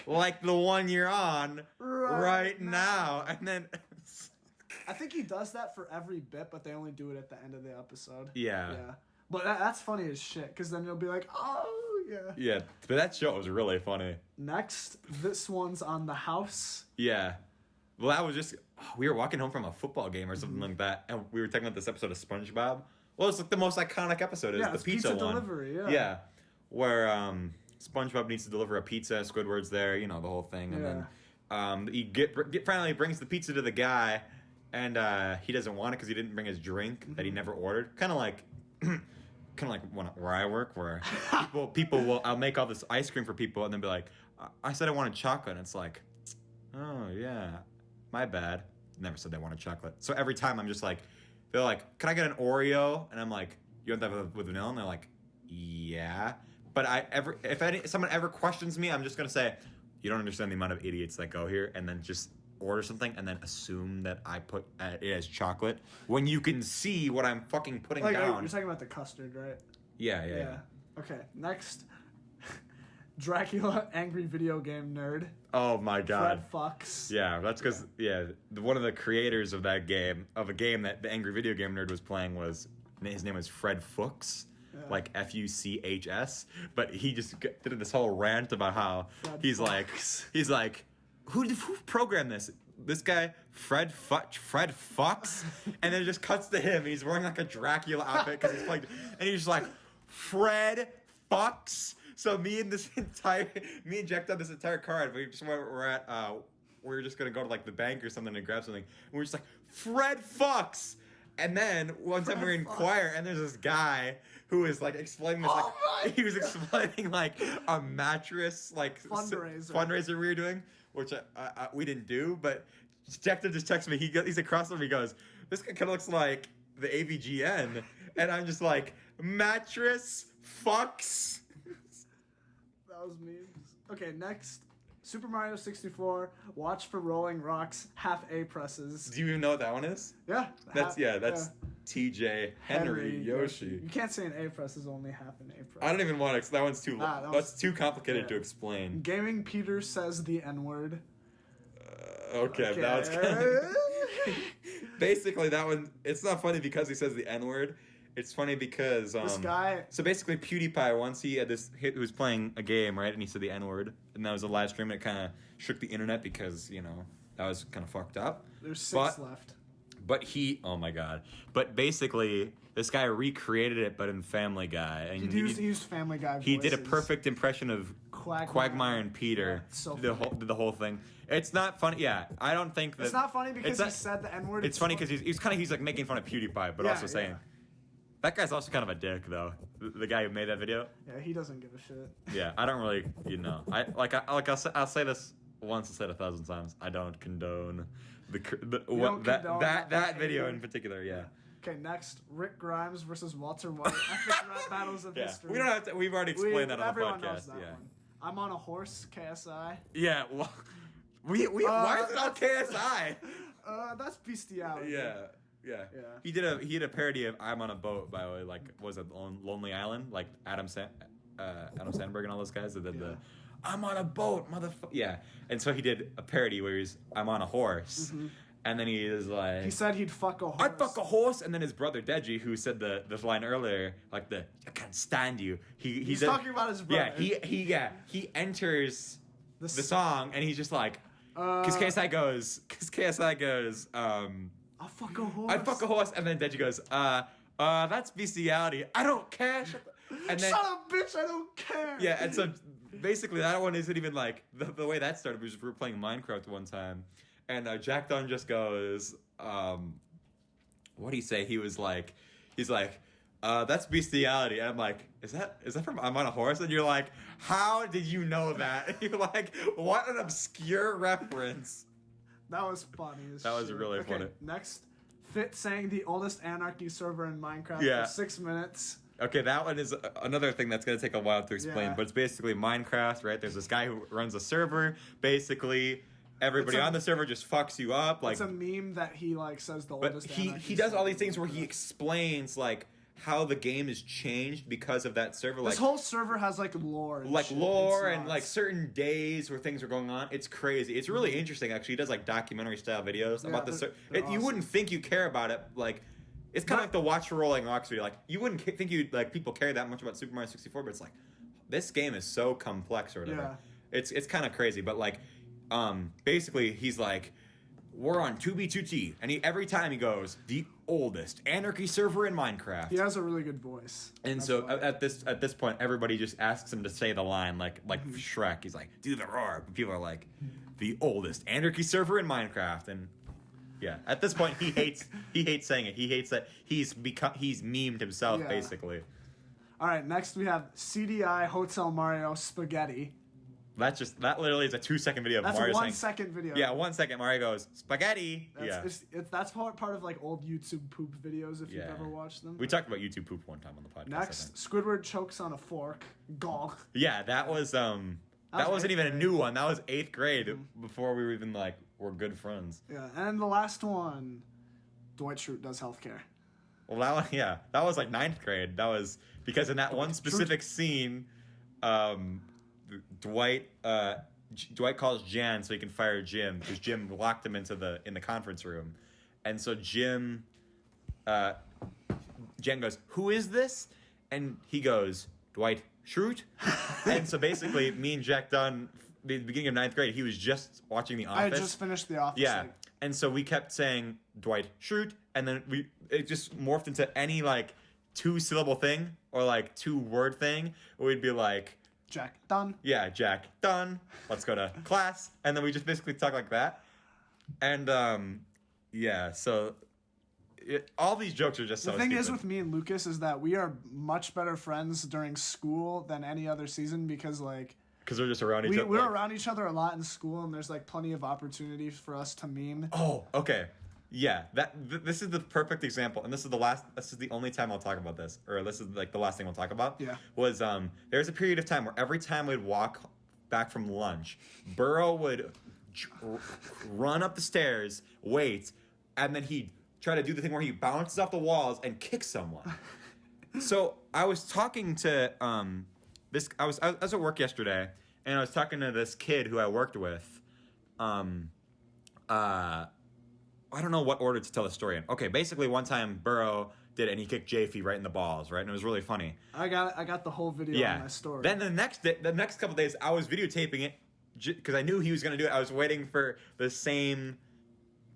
Like the one you're on right now. And then... I think he does that for every bit, but they only do it at the end of the episode. Yeah. But that's funny as shit, because then you'll be like, oh, yeah. Yeah, but that show was really funny. Next, this one's on the house. Yeah. Well, that was just... we were walking home from a football game or something like that, and we were talking about this episode of SpongeBob. Well, it's like the most iconic episode. Is the pizza one. delivery, yeah. Yeah. Where SpongeBob needs to deliver a pizza, Squidward's there, you know, the whole thing. And then he finally brings the pizza to the guy, and he doesn't want it because he didn't bring his drink that he never ordered. Kind of like where I work, where people will, I'll make all this ice cream for people, and then be like, I said I wanted chocolate, and it's like, oh yeah, my bad. Never said they wanted chocolate. So every time I'm just like, they're like, can I get an Oreo? And I'm like, you want that with vanilla? And they're like, yeah. But if someone ever questions me, I'm just gonna say, you don't understand the amount of idiots that go here, and then just order something and then assume that I put it as chocolate when you can see what I'm fucking putting down. You're talking about the custard, right? Yeah. Okay, next. Dracula, angry video game nerd. Oh my god. Fred Fox. Yeah, that's because one of the creators of that game, of a game that the angry video game nerd was playing, his name was Fred Fuchs. Like Fuchs, but he just did this whole rant about how he's like, who programmed this? This guy, Fred Fox, and then it just cuts to him. He's wearing like a Dracula outfit because he's playing, and he's just like, Fred Fox. So me and Jack done this entire card. We were just gonna go to like the bank or something and grab something. And we're just like, Fred Fox. And then one time we were in choir, and there's this guy who was like explaining this. He was explaining like a mattress like fundraiser we were doing, which we didn't do. But Jack just texted me. He's across from me. He goes, "This guy kind of looks like the AVGN," and I'm just like, mattress fucks. That was me. Okay, next. Super Mario 64, watch for rolling rocks, half A presses. Do you even know what that one is? Yeah. That's TJ Henry Yoshi. You can't say an A press is only half an A press. I don't even want to. That one's too. That's too complicated to explain. Gaming Peter says the N-word. Okay, that was kind of... Basically, that one. It's not funny because he says the N-word. It's funny because this guy. So basically, PewDiePie once he had this hit who was playing a game, right, and he said the N-word, and that was a live stream, and it kind of shook the internet because that was kind of fucked up. There's 6 left. But oh my god! But basically, this guy recreated it, but in Family Guy, and he used Family Guy voices. He did a perfect impression of Quagmire and Peter. Yeah, so did the whole thing. It's not funny. Yeah, I don't think that. It's not funny because he said the N-word. It's funny because he's like making fun of PewDiePie, but also saying. That guy's also kind of a dick, though. The guy who made that video. Yeah, he doesn't give a shit. Yeah, I don't really, I'll say this once and say it 1,000 times. I don't condone that video in particular. Yeah. Okay, next, Rick Grimes versus Walter White. Epic rap battles of history. We don't have to. We've already explained that on the everyone podcast. Knows that one. I'm on a horse. KSI. Yeah. Well, why is it on KSI? That's bestiality. Yeah. He did a parody of "I'm on a Boat" by the way. Like, was it on Lonely Island? Like Adam Sandberg and all those guys that did the "I'm on a boat, motherfucker." Yeah, and so he did a parody where he's "I'm on a horse," And then he is like, He said he'd fuck a horse. I'd fuck a horse. And then his brother Deji, who said the line earlier, like I can't stand you. He's talking about his brother. He enters the song and he's just like, because KSI goes, I'll fuck a horse. I'd fuck a horse. And then Deji goes, that's bestiality. I don't care. And then, shut up, bitch, I don't care. Yeah, and so basically that one isn't even like, the way that started was we were playing Minecraft one time. And Jack Dunn just goes, what did he say? He's like, that's bestiality. And I'm like, is that from I'm on a Horse? And you're like, how did you know that? And you're like, what an obscure reference. That was funny as That was shit. really funny. Next, Fit saying the oldest anarchy server in Minecraft Yeah. for 6 minutes. Okay, that one is another thing that's going to take a while to explain, Yeah. but it's basically Minecraft, right? There's this guy who runs a server. Basically, everybody on the server just fucks you up. Like, It's a meme that he like says the but oldest he anarchy does all server these things where he in explains like how the game has changed because of that server. This Like whole server has like lore and like shit. lore It's and nuts. like certain days where things are going on. It's crazy. It's really interesting actually. He does like documentary style videos Yeah, about the they're server. You awesome. wouldn't think you care about it. Like it's kind of like the Watch for Rolling Rocks video. Like you wouldn't think you like people care that much about Super Mario 64, but it's like this game is so complex or whatever. Yeah. It's kind of crazy, but like basically he's like we're on 2B2T and every time he goes the oldest anarchy server in Minecraft. He has a really good voice. And That's so why. at this point, everybody just asks him to say the line like Shrek. He's like, "Do the roar." But people are like, "The oldest anarchy server in Minecraft." And yeah, at this point, he hates saying it. He hates that he's memed himself Yeah. basically. All right, next we have CDI Hotel Mario Spaghetti. That literally is a 2-second video of That's Mario a saying. 1 second video. Yeah, 1 second. Mario goes spaghetti. That's part of like old YouTube poop videos if you've Yeah. ever watched them. We talked about YouTube poop one time on the podcast. I Next, think. Squidward chokes on a fork. Gawk. Yeah, that was that was wasn't even a 8th new grade. one. That was 8th grade before we were even like we're good friends. Yeah, and the last one, Dwight Schrute does healthcare. Well, that was like 9th grade. That was because in that one specific scene, Dwight calls Jan so he can fire Jim because Jim locked him in the conference room, and so Jan goes, "Who is this?" And he goes, "Dwight Schrute." And so basically, me and Jack Dunn, the beginning of 9th grade, he was just watching The Office. I had just finished The Office. Yeah. like, And so we kept saying Dwight Schrute, and then it just morphed into any like 2-syllable thing or like 2-word thing. We'd be like, Jack done. yeah, Jack done. Let's go to class, and then we just basically talk like that. And yeah, so all these jokes are just so. The thing is stupid. with me and Lucas is that we are much better friends during school than any other season because like because we're just around each other. we're around each other a lot in school and there's like plenty of opportunities for us to meme. Oh, okay. Yeah, this is the perfect example, and this is the only time I'll talk about this, or this is like the last thing we'll talk about. Yeah. Was there's a period of time where every time we'd walk back from lunch, Burrow would run up the stairs, wait, and then he'd try to do the thing where he bounces off the walls and kicks someone. So I was talking to I was at work yesterday, and I was talking to this kid who I worked with. I don't know what order to tell the story in. Okay, basically one time Burrow did it and he kicked JF right in the balls, right? And it was really funny. I got the whole video Yeah. on my story. Then the next couple days, I was videotaping it because I knew he was gonna do it. I was waiting for the same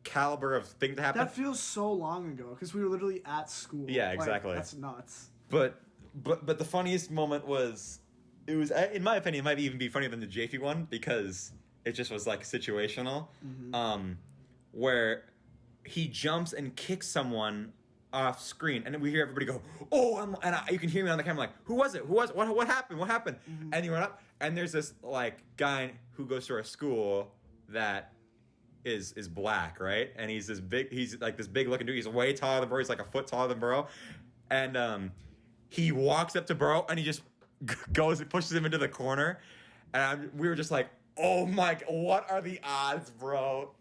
caliber of thing to happen. that feels so long ago because we were literally at school. Yeah, Like, exactly. that's nuts. But the funniest moment was in my opinion, it might even be funnier than the JF one because it just was like situational, where he jumps and kicks someone off screen, and then we hear everybody go, "Oh!" You can hear me on the camera like, "Who was it? Who was it? What happened? What happened?" And you run up, and there's this like guy who goes to our school that is black, right? And he's like this big looking dude. He's way taller than Burrow. He's like a foot taller than Burrow, and he walks up to Burrow and he just goes and pushes him into the corner, and we were just like, "Oh my! What are the odds, bro?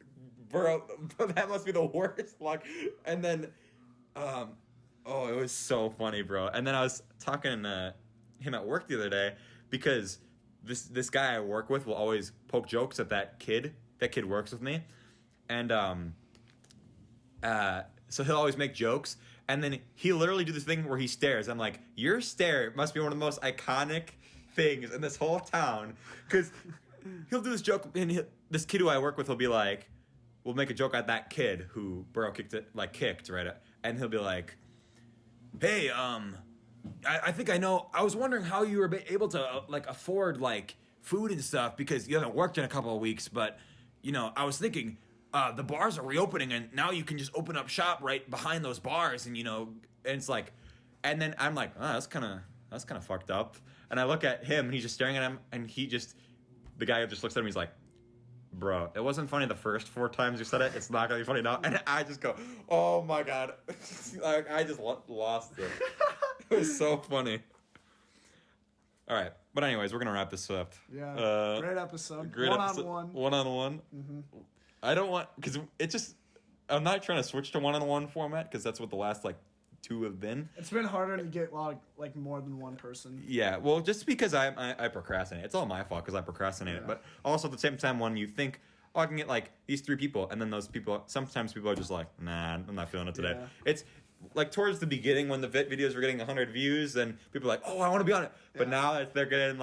Burrow, that must be the worst luck." And then, it was so funny, bro. And then I was talking to him at work the other day because this guy I work with will always poke jokes at that kid. That kid works with me, and So he'll always make jokes, and then he'll literally do this thing where he stares. I'm like, your stare must be one of the most iconic things in this whole town, because he'll do this joke, and this kid who I work with will be like, we'll make a joke at that kid who Burrow kicked, right? And he'll be like, hey, I think I know. I was wondering how you were able to afford food and stuff because you haven't worked in a couple of weeks. But I was thinking the bars are reopening and now you can just open up shop right behind those bars and and it's like, and then I'm like, oh, that's kind of fucked up. And I look at him and he's just staring at him and the guy just looks at him. He's like, bro, it wasn't funny the first 4 times you said it. It's not gonna be funny now. And I just go, oh my god, I just lost it. It was so funny. All right, but anyways, we're gonna wrap this up. Yeah, great episode. Great One-on-one. One-on-one. Mm-hmm. I don't want because it just. I'm not trying to switch to one-on-one format because that's what the last 2 have been. It's been harder to get more than one person. Yeah, well, just because I procrastinate. It's all my fault because I procrastinate. Yeah. But also at the same time, when you think, oh, I can get these 3 people, and then those people, sometimes people are just like, nah, I'm not feeling it today. Yeah. It's towards the beginning when the videos were getting 100 views, and people are like, oh, I want to be on it. But now they're getting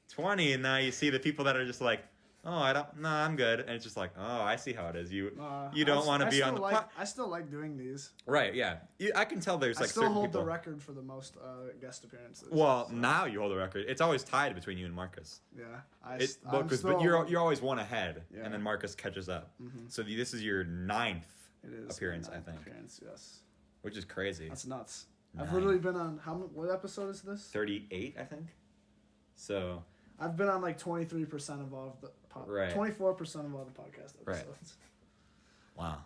20, and now you see the people that are just like, oh, I'm good. And it's just like, oh, I see how it is. You don't want to be on the I still like doing these. Right, yeah. I can tell there's I still certain hold people. the record for the most guest appearances. Well, now you hold the record. It's always tied between you and Marcus. Yeah. But you're always one ahead, Yeah. and then Marcus catches up. Mm-hmm. So this is your 9th appearance, my ninth I think. Appearance, yes. Which is crazy. That's nuts. 9. I've literally been on what episode is this? 38, I think. So I've been on 23% of all of the Right. 24% of all the podcast episodes. Right. Wow.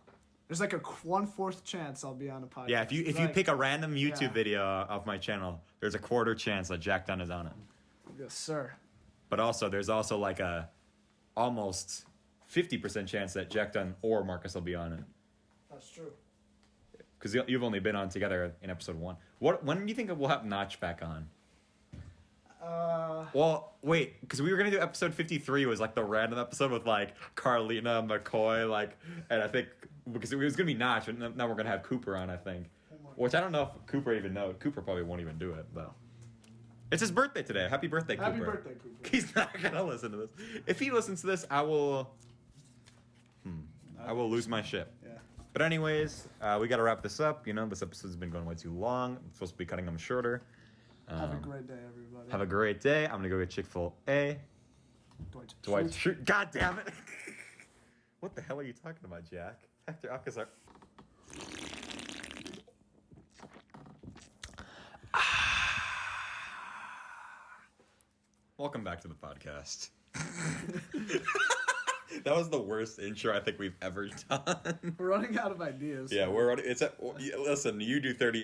There's a 1/4 chance I'll be on a podcast. Yeah, if you pick a random YouTube video of my channel, there's a 1/4 chance that Jack Dunn is on it. Yes, sir. But also, there's also a almost 50% chance that Jack Dunn or Marcus will be on it. That's true. Because you've only been on together in episode 1. When do you think we'll have Notch back on? Well, wait, because we were gonna do episode 53 was the random episode with Carlina, McCoy, and I think because it was gonna be Notch, and now we're gonna have Cooper on, I think, which I don't know if Cooper even knows. Cooper probably won't even do it, but it's his birthday today. Happy birthday, Cooper! Happy birthday, Cooper! He's not gonna listen to this. If he listens to this, I will lose my shit. Yeah. But anyways, we gotta wrap this up. This episode's been going way too long. I'm supposed to be cutting them shorter. Have a great day, everybody. Have a great day. I'm gonna go get Chick-fil-A. Dwight. God damn it! What the hell are you talking about, Jack? Hector Alcazar. Welcome back to the podcast. That was the worst intro I think we've ever done. We're running out of ideas. Yeah, we're already. Listen, you do 30.